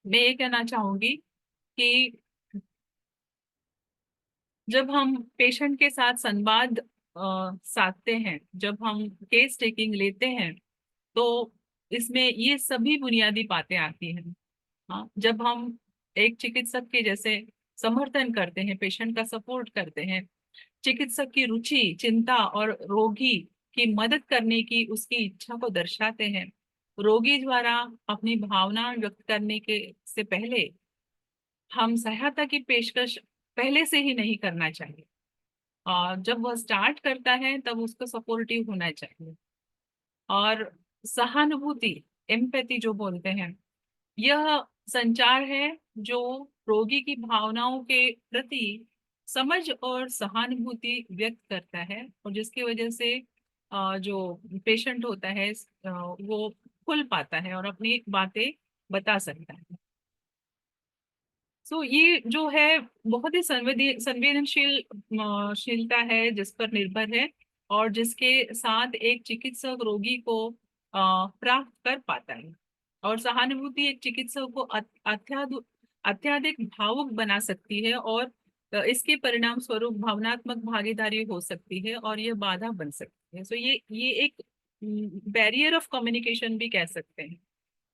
मैं ये कहना चाहूंगी कि जब हम पेशेंट के साथ संवाद साधते हैं, जब हम केस टेकिंग लेते हैं, तो इसमें ये सभी बुनियादी बातें आती हैं। हाँ, जब हम एक चिकित्सक के जैसे समर्थन करते हैं, पेशेंट का सपोर्ट करते हैं, चिकित्सक की रुचि, चिंता और रोगी की मदद करने की उसकी इच्छा को दर्शाते हैं, रोगी द्वारा अपनी भावना व्यक्त करने के से पहले हम सहायता की पेशकश पहले से ही नहीं करना चाहिए। और जब वह स्टार्ट करता है तब उसको सपोर्टिव होना चाहिए। और सहानुभूति, एम्पैथी जो बोलते हैं, यह संचार है जो रोगी की भावनाओं के प्रति समझ और सहानुभूति व्यक्त करता है और जिसकी वजह से जो पेशेंट होता है वो खुल पाता है और अपनी बातें बता सकता है। सो ये जो है बहुत ही शीलता है जिस पर निर्भर है और जिसके साथ एक चिकित्सक रोगी को प्राप्त कर पाता है। और सहानुभूति एक चिकित्सक को अत्यधिक भावुक बना सकती है और इसके परिणाम स्वरूप भावनात्मक भागीदारी हो सकती है और यह बाधा बन सकती है। सो ये एक बैरियर ऑफ कम्युनिकेशन भी कह सकते हैं।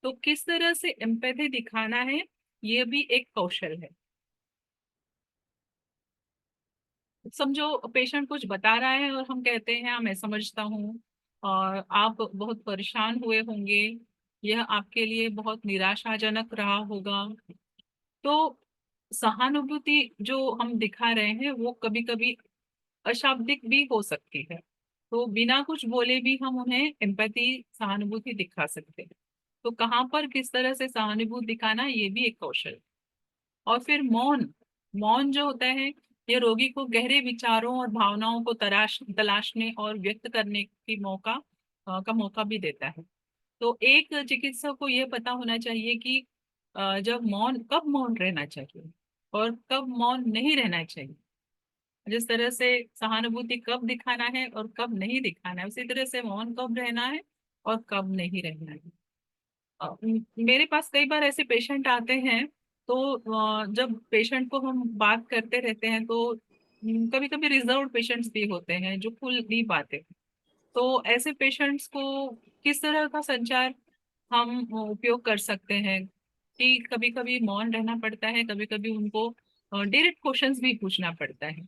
तो किस तरह से एम्पैथी दिखाना है, ये भी एक कौशल है। समझो पेशेंट कुछ बता रहा है और हम कहते हैं हाँ मैं समझता हूँ और आप बहुत परेशान हुए होंगे, यह आपके लिए बहुत निराशाजनक रहा होगा। तो सहानुभूति जो हम दिखा रहे हैं वो कभी कभी अशाब्दिक भी हो सकती है। तो बिना कुछ बोले भी हम उन्हें एम्पैथी, सहानुभूति दिखा सकते हैं। तो कहाँ पर किस तरह से सहानुभूति दिखाना, ये भी एक कौशल है। और फिर मौन, मौन जो होता है ये रोगी को गहरे विचारों और भावनाओं को तलाशने और व्यक्त करने की का मौका भी देता है। तो एक चिकित्सक को यह पता होना चाहिए कि जब मौन, कब मौन रहना चाहिए और कब मौन नहीं रहना चाहिए। जिस तरह से सहानुभूति कब दिखाना है और कब नहीं दिखाना है, उसी तरह से मौन कब रहना है और कब नहीं रहना है। मेरे पास कई बार ऐसे पेशेंट आते हैं तो जब पेशेंट को हम बात करते रहते हैं तो कभी कभी रिजर्व्ड पेशेंट्स भी होते हैं जो खुल नहीं पाते। तो ऐसे पेशेंट्स को किस तरह का संचार हम उपयोग कर सकते हैं कि कभी कभी मौन रहना पड़ता है, कभी कभी उनको डायरेक्ट क्वेश्चंस भी पूछना पड़ता है।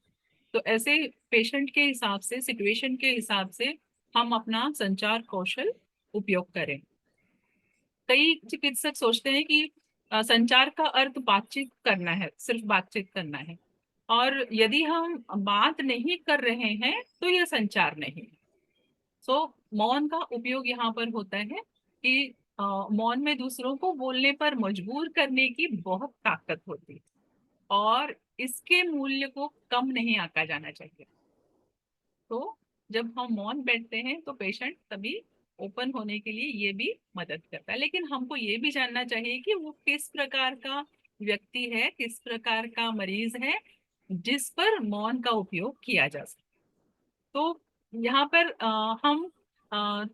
तो ऐसे पेशेंट के हिसाब से, सिचुएशन के हिसाब से हम अपना संचार कौशल उपयोग करें। कई चिकित्सक सोचते हैं कि संचार का अर्थ बातचीत करना है, सिर्फ बातचीत करना है, और यदि हम बात नहीं कर रहे हैं तो यह संचार नहीं है। सो मौन का उपयोग यहाँ पर होता है कि मौन में दूसरों को बोलने पर मजबूर करने की बहुत ताकत होती है और इसके मूल्य को कम नहीं आंका जाना चाहिए। तो जब हम मौन बैठते हैं तो पेशेंट तभी ओपन होने के लिए ये भी मदद करता है। लेकिन हमको ये भी जानना चाहिए कि वो किस प्रकार का व्यक्ति है, किस प्रकार का मरीज है जिस पर मौन का उपयोग किया जा सकता। तो यहाँ पर हम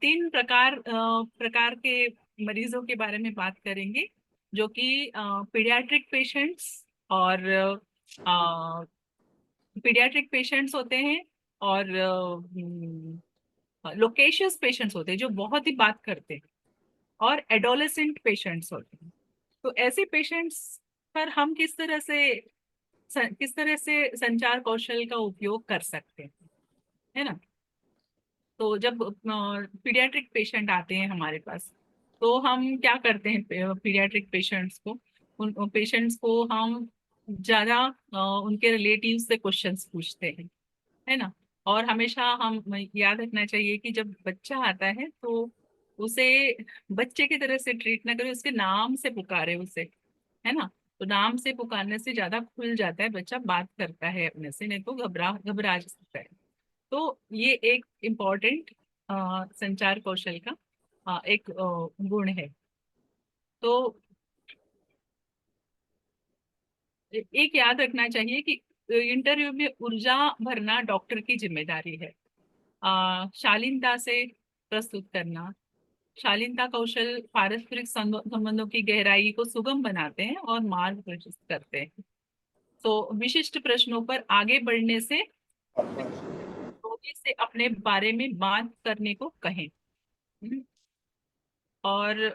तीन प्रकार के मरीजों के बारे में बात करेंगे, जो कि पीडियाट्रिक पेशेंट्स और पीडियाट्रिक पेशेंट्स होते हैं और लोकेशियस पेशेंट्स होते हैं जो बहुत ही बात करते हैं, और एडोलेसेंट पेशेंट्स होते हैं। तो ऐसे पेशेंट्स पर हम किस तरह से संचार कौशल का उपयोग कर सकते हैं, है ना। तो जब पीडियाट्रिक पेशेंट आते हैं हमारे पास तो हम क्या करते हैं, पीडियाट्रिक पेशेंट्स को, उन पेशेंट्स को हम ज्यादा उनके रिलेटिव से क्वेश्चंस पूछते हैं, है ना। और हमेशा हम याद रखना चाहिए कि जब बच्चा आता है तो उसे बच्चे की तरह से ट्रीट ना करें, उसके नाम से पुकारे उसे, है ना। तो नाम से पुकारने से ज्यादा खुल जाता है बच्चा, बात करता है अपने से, नहीं तो घबरा घबरा सकता है। तो ये एक इम्पोर्टेंट संचार कौशल का एक गुण है। तो एक याद रखना चाहिए कि इंटरव्यू में ऊर्जा भरना डॉक्टर की जिम्मेदारी है। शालीनता से प्रस्तुत करना, शालीनता कौशल पारस्परिक संबंधों की गहराई को सुगम बनाते हैं और मार्ग प्रशस्त करते हैं। तो विशिष्ट प्रश्नों पर आगे बढ़ने से रोगी से अपने बारे में बात करने को कहें। हम्म, और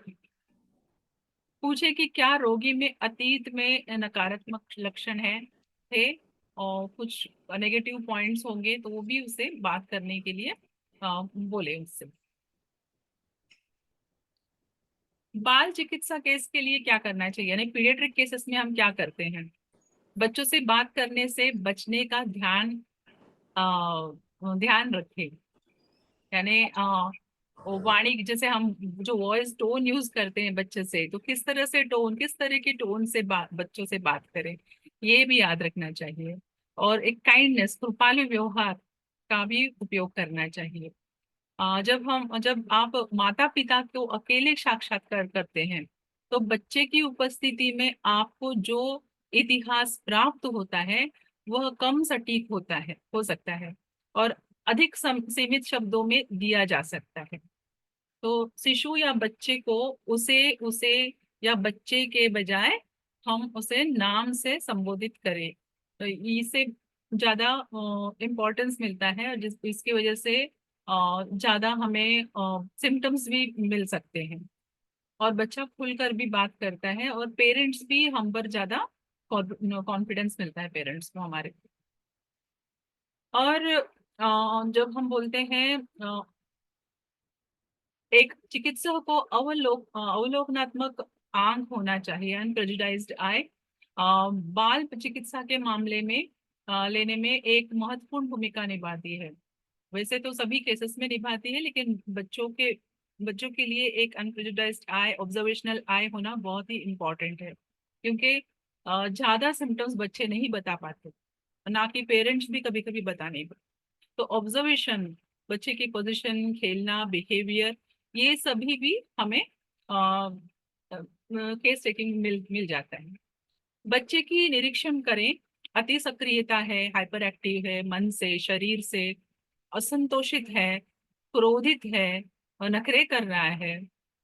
पूछे कि क्या रोगी में अतीत में नकारात्मक लक्षण है थे, और कुछ नेगेटिव पॉइंट्स होंगे तो वो भी उसे बात करने के लिए बोले उससे। बाल चिकित्सा केस के लिए क्या करना चाहिए, यानी पीडियाट्रिक केसेस में हम क्या करते हैं। बच्चों से बात करने से बचने का ध्यान रखें। यानी वो वाणी, जैसे हम जो वॉइस टोन यूज करते हैं बच्चे से, तो किस तरह से टोन, किस तरह की टोन से बच्चों से बात करें, ये भी याद रखना चाहिए। और एक काइंडनेस, कृपालु व्यवहार का भी उपयोग करना चाहिए। जब आप माता पिता को अकेले साक्षात्कार करते हैं तो बच्चे की उपस्थिति में आपको जो इतिहास प्राप्त होता है वह कम सटीक होता है, हो सकता है, और अधिक सीमित शब्दों में दिया जा सकता है। तो शिशु या बच्चे को उसे उसे या बच्चे के बजाय हम उसे नाम से संबोधित करें, तो इससे ज्यादा इम्पोर्टेंस मिलता है, और इसकी वजह से ज्यादा हमें सिम्टम्स भी मिल सकते हैं, और बच्चा खुलकर भी बात करता है, और पेरेंट्स भी हम पर ज्यादा कॉन्फिडेंस मिलता है पेरेंट्स को हमारे। और जब हम बोलते हैं एक चिकित्सक को अवलोकनात्मक आंख होना चाहिए, अनप्रेजुडाइज्ड आई, बाल चिकित्सा के मामले में लेने में एक महत्वपूर्ण भूमिका निभाती है। वैसे तो सभी केसेस में निभाती है, लेकिन बच्चों के लिए एक अनप्रेजुडाइज्ड आई, ऑब्जर्वेशनल आई होना बहुत ही इम्पोर्टेंट है, क्योंकि ज्यादा सिम्टम्स बच्चे नहीं बता पाते, ना कि पेरेंट्स भी कभी कभी बता नहीं पाते। तो ऑब्जर्वेशन, बच्चे की पोजीशन, खेलना, बिहेवियर, ये सभी भी हमें केस टेकिंग मिल मिल जाता है। बच्चे की निरीक्षण करें, अति सक्रियता है, हाइपर एक्टिव है, मन से, शरीर से, असंतोषित है, क्रोधित है, और नखरे कर रहा है,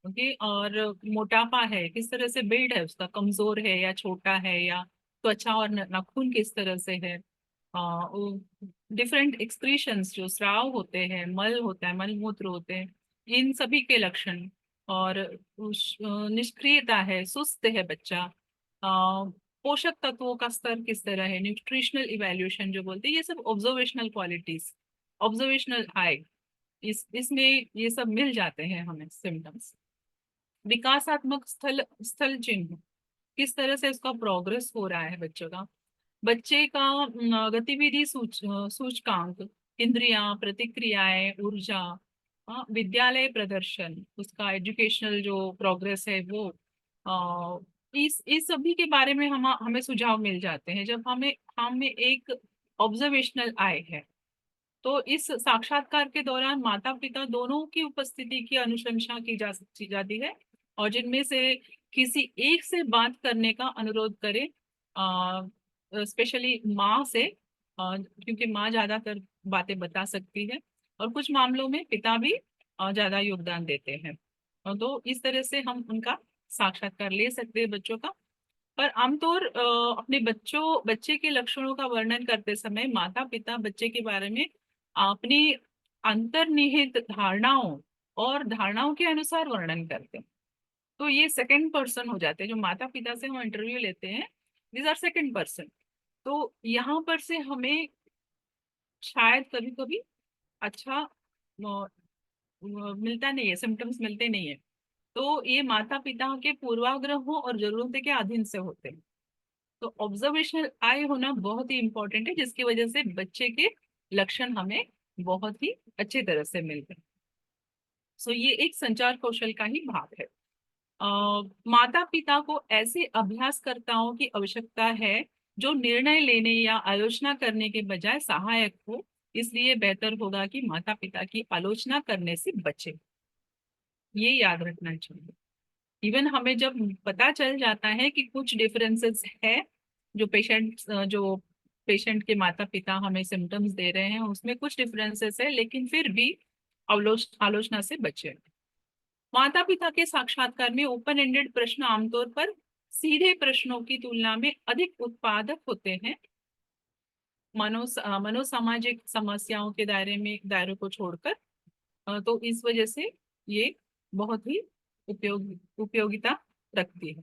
ओके, और मोटापा है, किस तरह से बिल्ड है उसका, कमजोर है या छोटा है, या त्वचा और नाखून किस तरह से है, डिफरेंट एक्सक्रीशंस, जो स्राव होते हैं, मल होता है, मल मूत्र होते हैं, इन सभी के लक्षण, और निष्क्रियता है, सुस्त है बच्चा, पोषक तत्वों का स्तर किस तरह है, न्यूट्रिशनल इवैल्यूएशन जो बोलते हैं, ये सब ऑब्जर्वेशनल क्वालिटीज, ऑब्जर्वेशनल आई, इसमें ये सब मिल जाते हैं हमें सिम्टम्स। विकासात्मक स्थल स्थल चिन्ह, किस तरह से उसका प्रोग्रेस हो रहा है बच्चों का, बच्चे का गतिविधि सूचकांक, इंद्रियां, प्रतिक्रियाएं, ऊर्जा, विद्यालय प्रदर्शन, उसका एजुकेशनल जो प्रोग्रेस है वो, इस सभी के बारे में हमें सुझाव मिल जाते हैं जब हमें एक ऑब्जर्वेशनल आए है। तो इस साक्षात्कार के दौरान माता पिता दोनों की उपस्थिति की अनुशंसा की जाती है, और जिनमें से किसी एक से बात करने का अनुरोध करें, स्पेशली माँ से, क्योंकि माँ ज्यादातर बातें बता सकती है, और कुछ मामलों में पिता भी ज्यादा योगदान देते हैं। तो इस तरह से हम उनका साक्षात्कार ले सकते हैं बच्चों का। पर आमतौर अपने बच्चे के लक्षणों का वर्णन करते समय माता पिता बच्चे के बारे में अपनी अंतर्निहित धारणाओं और धारणाओं के अनुसार वर्णन करते हैं। तो ये सेकंड पर्सन हो जाते हैं, जो माता पिता से हम इंटरव्यू लेते हैं, दिस आर सेकंड पर्सन। तो यहाँ पर से हमें शायद कभी कभी अच्छा मिलता नहीं है, सिम्टम्स मिलते नहीं है। तो ये माता पिता के पूर्वाग्रहों और जरूरतों के अधीन से होते हैं। तो ऑब्जर्वेशनल आई होना बहुत ही इंपॉर्टेंट है, जिसकी वजह से बच्चे के लक्षण हमें बहुत ही अच्छी तरह से मिलते हैं। सो ये एक संचार कौशल का ही भाग है। माता पिता को ऐसे अभ्यासकर्ताओं की आवश्यकता है जो निर्णय लेने या आलोचना करने के बजाय सहायक हो। इसलिए बेहतर होगा कि माता पिता की आलोचना करने से बचे। ये याद रखना चाहिए। इवन हमें जब पता चल जाता है कि कुछ डिफरेंसेस है, जो पेशेंट के माता पिता हमें सिम्टम्स दे रहे हैं उसमें कुछ डिफरेंसेस है, लेकिन फिर भी आलोचना से बचे। माता पिता के साक्षात्कार में ओपन एंडेड प्रश्न आमतौर पर सीधे प्रश्नों की तुलना में अधिक उत्पादक होते हैं। मनोसामाजिक समस्याओं के दायरे को छोड़कर। तो इस वजह से ये बहुत ही उपयोगिता रखती है।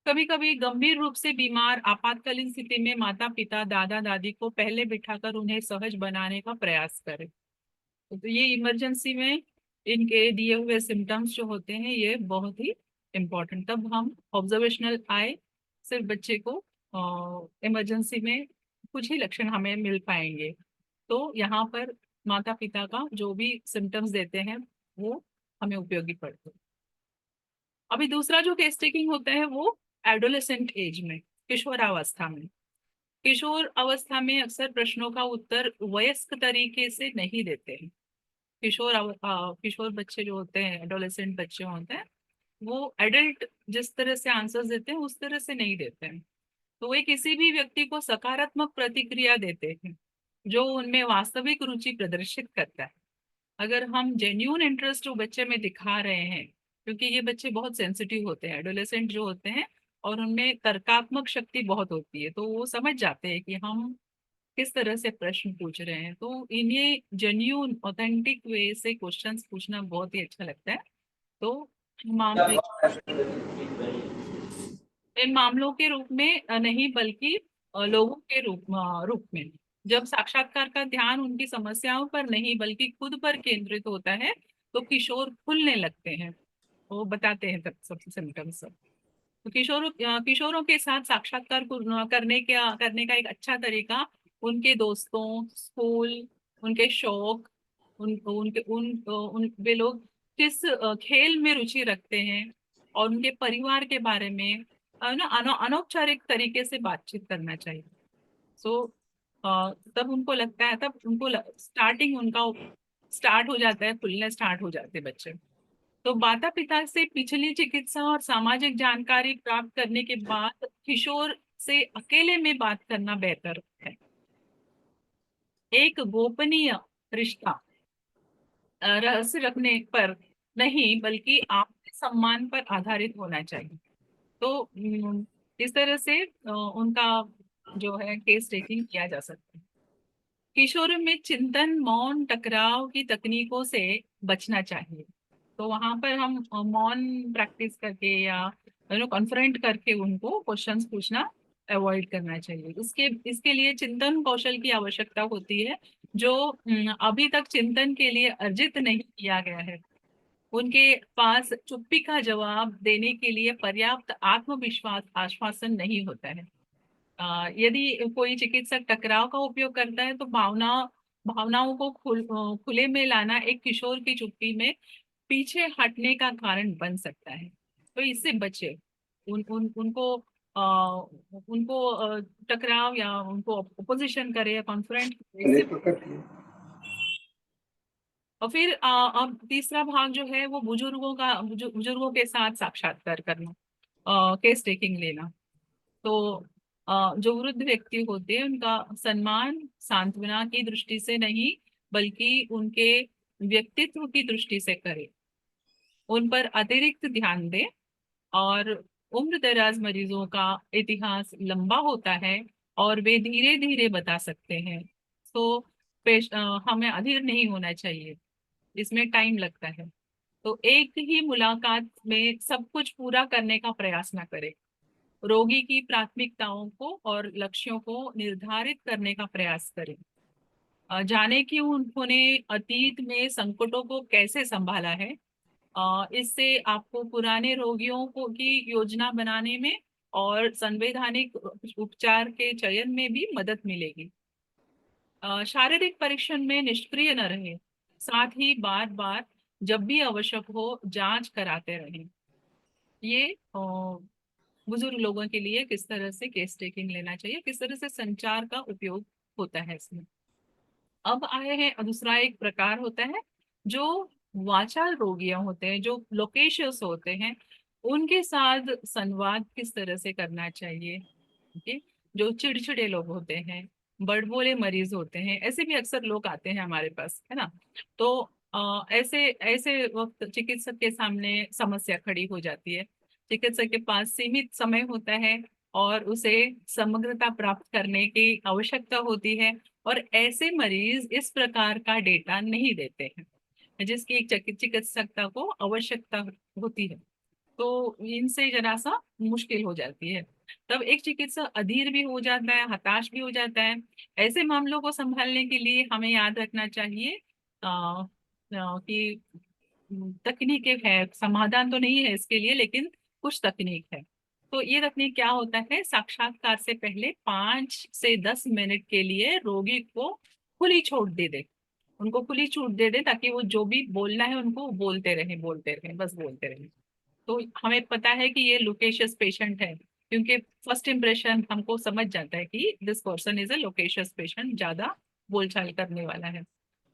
कभी कभी गंभीर रूप से बीमार आपातकालीन स्थिति में माता पिता दादा दादी को पहले बिठाकर उन्हें सहज बनाने का प्रयास करें। तो ये इमरजेंसी में इनके दिए हुए सिम्टम्स जो होते हैं ये बहुत ही इम्पोर्टेंट, तब हम ऑब्जर्वेशनल आए सिर्फ बच्चे को इमरजेंसी में कुछ ही लक्षण हमें मिल पाएंगे। तो यहाँ पर माता पिता का जो भी सिम्टम्स देते हैं वो हमें उपयोगी पड़ते हैं। अभी दूसरा जो केस टेकिंग होता है वो एडोलेसेंट एज में, किशोरावस्था में। किशोर अवस्था में अक्सर प्रश्नों का उत्तर वयस्क तरीके से नहीं देते हैं। किशोर बच्चे जो होते हैं, एडोलेसेंट बच्चे होते हैं, वो एडल्ट जिस तरह से आंसर्स देते हैं उस तरह से नहीं देते हैं। तो वे किसी भी व्यक्ति को सकारात्मक प्रतिक्रिया देते हैं जो उनमें वास्तविक रुचि प्रदर्शित करता है। अगर हम जेन्यून इंटरेस्ट बच्चे में दिखा रहे हैं, क्योंकि ये बच्चे बहुत सेंसिटिव होते हैं, एडोलेसेंट जो होते हैं, और उनमें तर्कात्मक शक्ति बहुत होती है, तो वो समझ जाते हैं कि हम किस तरह से प्रश्न पूछ रहे हैं। तो इन्हें जेन्यून ऑथेंटिक वे से क्वेश्चंस पूछना बहुत ही अच्छा लगता है। तो मामले इन मामलों के रूप में नहीं बल्कि लोगों के रूप में जब साक्षात्कार का ध्यान उनकी समस्याओं पर नहीं बल्कि खुद पर केंद्रित होता है तो किशोर खुलने लगते हैं। वो बताते हैं तब सब सिम्टम्स सब। तो किशोरों के साथ साक्षात्कार करने का एक अच्छा तरीका उनके दोस्तों, स्कूल, उनके शौक, उन उनके उन वे लोग किस खेल में रुचि रखते हैं और उनके परिवार के बारे में अनौपचारिक तरीके से बातचीत करना चाहिए। सो तब उनको लगता है, तब उनको स्टार्टिंग उनका स्टार्ट हो जाता है, खुलने स्टार्ट हो जाते हैं बच्चे। तो माता पिता से पिछली चिकित्सा और सामाजिक जानकारी प्राप्त करने के बाद किशोर से अकेले में बात करना बेहतर है। एक गोपनीय रिश्ता रहस्य रखने पर नहीं बल्कि आपके सम्मान पर आधारित होना चाहिए। तो इस तरह से उनका जो है केस टेकिंग किया जा सकता है। किशोरों में चिंतन, मौन, टकराव की तकनीकों से बचना चाहिए। तो वहां पर हम मौन प्रैक्टिस करके या कॉन्फ्रेंट करके उनको क्वेश्चंस पूछना अवॉइड करना चाहिए। इसके लिए चिंतन कौशल की आवश्यकता होती है जो अभी तक चिंतन के लिए अर्जित नहीं किया गया है। उनके पास चुप्पी का जवाब देने के लिए पर्याप्त आत्मविश्वास आश्वासन नहीं होता है। यदि कोई चिकित्सक टकराव का उपयोग करता है तो भावनाओं को खुले में लाना एक किशोर की चुप्पी में पीछे हटने का कारण बन सकता है। तो इससे बचे। उनको टकराव या उनको अपोजिशन करे या कॉन्फ्रेंट करे, इससे। और फिर अब तीसरा भाग जो है वो बुजुर्गों के साथ साक्षात्कार करना, केस टेकिंग लेना। तो जो वृद्ध व्यक्ति होते हैं उनका सम्मान सांत्वना की दृष्टि से नहीं बल्कि उनके व्यक्तित्व की दृष्टि से करें। उन पर अतिरिक्त ध्यान दें। और उम्र दराज मरीजों का इतिहास लंबा होता है और वे धीरे धीरे बता सकते हैं। तो हमें अधीर नहीं होना चाहिए, इसमें टाइम लगता है। तो एक ही मुलाकात में सब कुछ पूरा करने का प्रयास ना करें। रोगी की प्राथमिकताओं को और लक्ष्यों को निर्धारित करने का प्रयास करें। जाने कि उन्होंने अतीत में संकटों को कैसे संभाला है। इससे आपको पुराने रोगियों को की योजना बनाने में और संवैधानिक उपचार के चयन में भी मदद मिलेगी। शारीरिक परीक्षण में निष्क्रिय न रहे, साथ ही बार बार जब भी आवश्यक हो जांच कराते रहें। ये बुजुर्ग लोगों के लिए किस तरह से केस टेकिंग लेना चाहिए, किस तरह से संचार का उपयोग होता है इसमें। अब आए हैं दूसरा एक प्रकार होता है जो वाचाल रोगियां होते हैं, जो लोकेशियस होते हैं, उनके साथ संवाद किस तरह से करना चाहिए। ओके, जो चिड़चिड़े लोग होते हैं, बड़बोले मरीज होते हैं, ऐसे भी अक्सर लोग आते हैं हमारे पास, है ना। तो ऐसे ऐसे वक्त चिकित्सक के सामने समस्या खड़ी हो जाती है। चिकित्सक के पास सीमित समय होता है और उसे समग्रता प्राप्त करने की आवश्यकता होती है, और ऐसे मरीज इस प्रकार का डेटा नहीं देते हैं जिसकी एक चिकित्सकता को आवश्यकता होती है। तो इनसे जरा सा मुश्किल हो जाती है। तब एक चिकित्सक अधीर भी हो जाता है, हताश भी हो जाता है। ऐसे मामलों को संभालने के लिए हमें याद रखना चाहिए कि तकनीकें है, समाधान तो नहीं है इसके लिए, लेकिन कुछ तकनीक है। तो ये तकनीक क्या होता है, साक्षात्कार से पहले 5 से 10 मिनट के लिए रोगी को खुली छूट दे दे, उनको खुली छूट दे दे, ताकि वो जो भी बोलना है उनको बोलते रहे, बस बोलते रहे। तो हमें पता है कि ये लोकेशियस पेशेंट है, क्योंकि फर्स्ट इंप्रेशन हमको समझ जाता है कि this person is a loquacious patient, ज्यादा बोलचाल करने वाला है।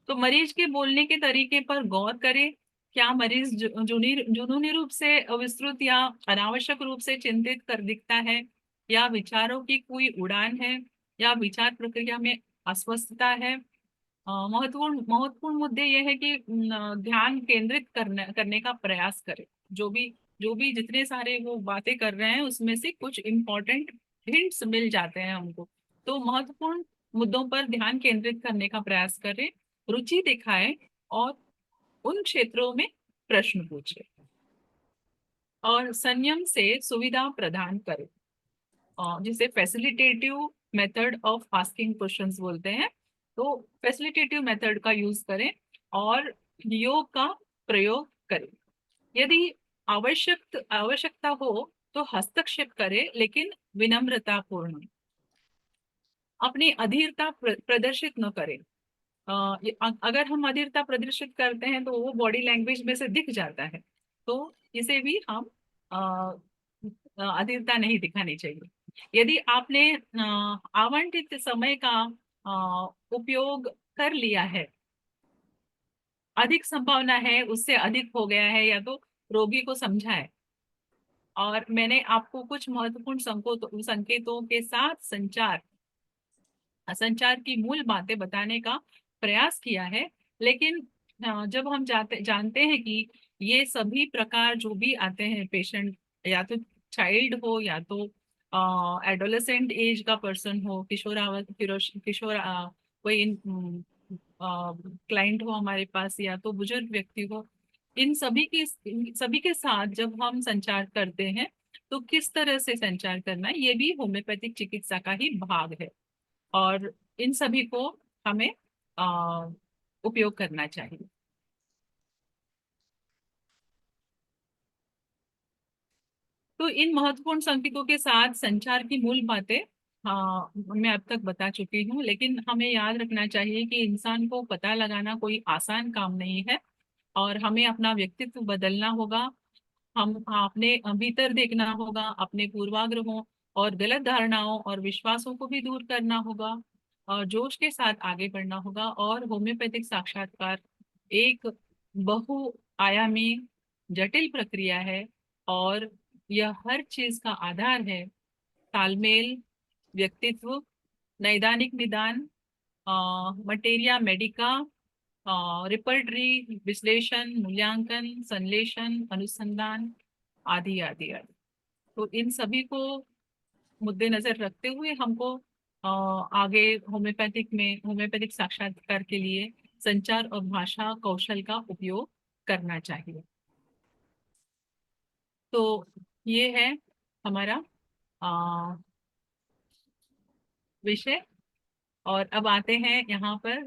तो मरीज के बोलने के तरीके पर गौर करें। क्या मरीज जुनूनी रूप से विस्तृत या अनावश्यक रूप से चिंतित कर दिखता है, या विचारों की कोई उड़ान है, या विचार प्रक्रिया में अस्वस्थता है। महत्वपूर्ण महत्वपूर्ण मुद्दे यह है कि ध्यान केंद्रित करने का प्रयास करें। जो भी जितने सारे वो बातें कर रहे हैं उसमें से कुछ इम्पोर्टेंट हिंट्स मिल जाते हैं हमको। तो महत्वपूर्ण मुद्दों पर ध्यान केंद्रित करने का प्रयास करें, रुचि दिखाएं, और उन क्षेत्रों में प्रश्न पूछें, और संयम से सुविधा प्रदान करें, जिसे facilitative method of asking questions बोलते हैं। तो फैसिलिटेटिव मेथड का यूज करें और योग का प्रयोग करें। यदि आवश्यकता हो तो हस्तक्षेप करें, लेकिन विनम्रता पूर्ण। अपनी अधीरता प्रदर्शित न करें। अगर हम अधीरता प्रदर्शित करते हैं तो वो बॉडी लैंग्वेज में से दिख जाता है, तो इसे भी हम अधीरता नहीं दिखानी चाहिए। यदि आपने आवंटित समय का उपयोग कर लिया है, अधिक संभावना है उससे अधिक हो गया है, या तो रोगी को समझाएं। और मैंने आपको कुछ महत्वपूर्ण संकेतों के साथ संचार की मूल बातें बताने का प्रयास किया है। लेकिन जब हम जानते हैं कि ये सभी प्रकार जो भी आते हैं पेशेंट, या तो चाइल्ड हो, या तो एडोलेसेंट एज का पर्सन हो, किशोर कोई क्लाइंट हो हमारे पास, या तो बुजुर्ग व्यक्ति हो, इन सभी के साथ जब हम संचार करते हैं तो किस तरह से संचार करना है, ये भी होम्योपैथिक चिकित्सा का ही भाग है। और इन सभी को हमें आ, उपयोग करना चाहिए। तो इन महत्वपूर्ण संकेतों के साथ संचार की मूल बातें मैं अब तक बता चुकी हूँ, लेकिन हमें याद रखना चाहिए कि इंसान को पता लगाना कोई आसान काम नहीं है, और हमें अपना व्यक्तित्व बदलना होगा। हम अपने भीतर देखना होगा, अपने पूर्वाग्रहों और गलत धारणाओं और विश्वासों को भी दूर करना होगा, और जोश के साथ आगे बढ़ना होगा। और होम्योपैथिक साक्षात्कार एक बहुआयामी जटिल प्रक्रिया है, और यह हर चीज का आधार है। तालमेल, व्यक्तित्व, नैदानिक निदान, मटेरिया मेडिका, रिपर्टरी विश्लेषण, मूल्यांकन, संश्लेषण, अनुसंधान, आदि आदि आदि। तो इन सभी को मुद्देनजर रखते हुए हमको आगे होम्योपैथिक साक्षात्कार के लिए संचार और भाषा कौशल का उपयोग करना चाहिए। तो ये है हमारा विषय। और अब आते हैं यहाँ पर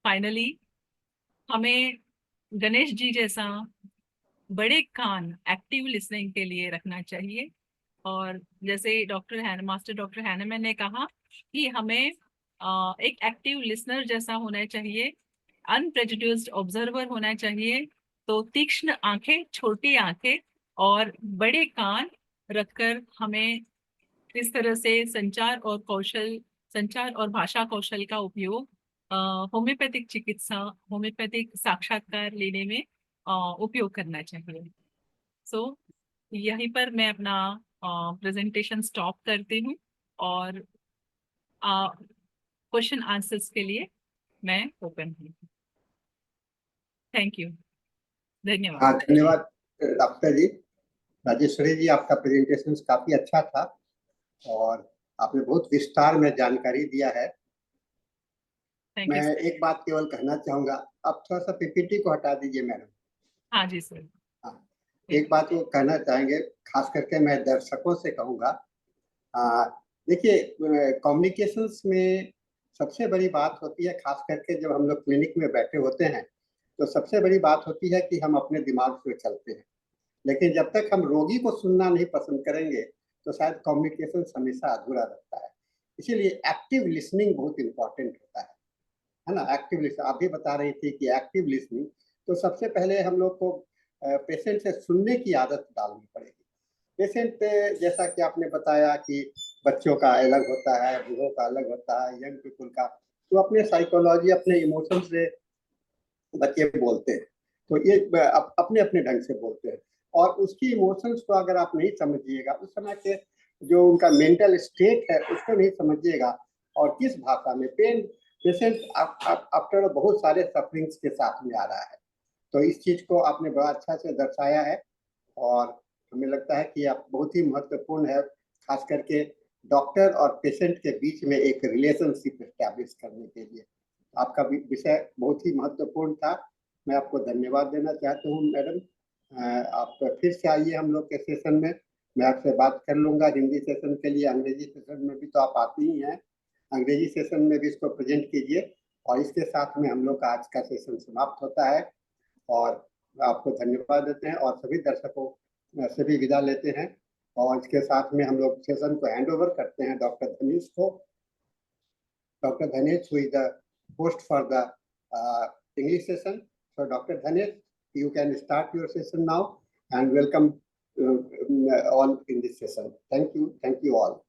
फाइनली हमें गणेश जी जैसा बड़े कान एक्टिव लिसनिंग के लिए रखना चाहिए। और जैसे मास्टर डॉक्टर हैनेमैन ने कहा कि हमें एक एक्टिव लिसनर जैसा होना चाहिए, अनप्रेजुड्यूस्ड ऑब्जर्वर होना चाहिए। तो तीक्ष्ण आंखें, छोटी आंखें और बड़े कान रखकर हमें इस तरह से संचार और भाषा कौशल का उपयोग होम्योपैथिक चिकित्सा, होम्योपैथिक साक्षात्कार लेने में उपयोग करना चाहिए। सो यहीं पर मैं अपना प्रेजेंटेशन स्टॉप करती हूँ और क्वेश्चन आंसर्स के लिए मैं ओपन हूँ। थैंक यू, धन्यवाद। हाँ, धन्यवाद डॉक्टर जी। राजेश्वरी जी, आपका प्रेजेंटेशन काफी अच्छा था और आपने बहुत विस्तार में जानकारी दिया है। थैंक मैं यू। एक बात केवल कहना चाहूंगा, आप थोड़ा सा पीपीटी को हटा दीजिए मैडम। हाँ जी सर। हाँ, एक बात वो कहना चाहेंगे, खास करके मैं दर्शकों से कहूंगा। देखिए, कम्युनिकेशंस में सबसे बड़ी बात होती है, खास करके जब हम लोग क्लिनिक में बैठे होते हैं, तो सबसे बड़ी बात होती है कि हम अपने दिमाग से चलते हैं। लेकिन जब तक हम रोगी को सुनना नहीं पसंद करेंगे तो शायद कम्युनिकेशन हमेशा अधूरा रहता है। इसीलिए एक्टिव लिसनिंग बहुत इंपॉर्टेंट होता है ना। एक्टिव लिसनिंग आप भी बता रही थी कि एक्टिव लिसनिंग, तो सबसे पहले हम लोग को पेशेंट से सुनने की आदत डालनी पड़ेगी। पेशेंट, जैसा कि आपने बताया कि बच्चों का अलग होता है, बूढ़ों का अलग होता है, यंग पीपल का, तो अपने साइकोलॉजी, अपने इमोशन से बच्चे बोलते हैं। तो ये अपने अपने ढंग से बोलते हैं और उसकी इमोशंस को अगर आप नहीं समझिएगा, उस समय के जो उनका मेंटल स्टेट है उसको नहीं समझिएगा, और किस भाषा में पेशेंट आफ्टर बहुत सारे सफरिंग्स के साथ में आ रहा है, तो इस चीज को आपने बड़ा अच्छा से दर्शाया है। और हमें लगता है कि आप बहुत ही महत्वपूर्ण है, खास करके डॉक्टर और पेशेंट के बीच में एक रिलेशनशिप एस्टैब्लिश करने के लिए। आपका विषय बहुत ही महत्वपूर्ण था। मैं आपको धन्यवाद देना चाहता हूँ मैडम। आप फिर से आइए हम लोग के सेशन में, मैं आपसे बात कर लूंगा हिंदी सेशन के लिए। अंग्रेजी सेशन में भी तो आप आती ही हैं, अंग्रेजी सेशन में भी इसको प्रेजेंट कीजिए। और इसके साथ में हम लोग का आज का सेशन समाप्त होता है और आपको धन्यवाद देते हैं और सभी दर्शकों से भी विदा लेते हैं। और इसके साथ में हम लोग सेशन को हैंड ओवर करते हैं डॉक्टर धनेश को। Dr. Dhanesh, who is the host for the English session. So, Dr. Dhanesh, you can start your session now and welcome all in this session. Thank you all.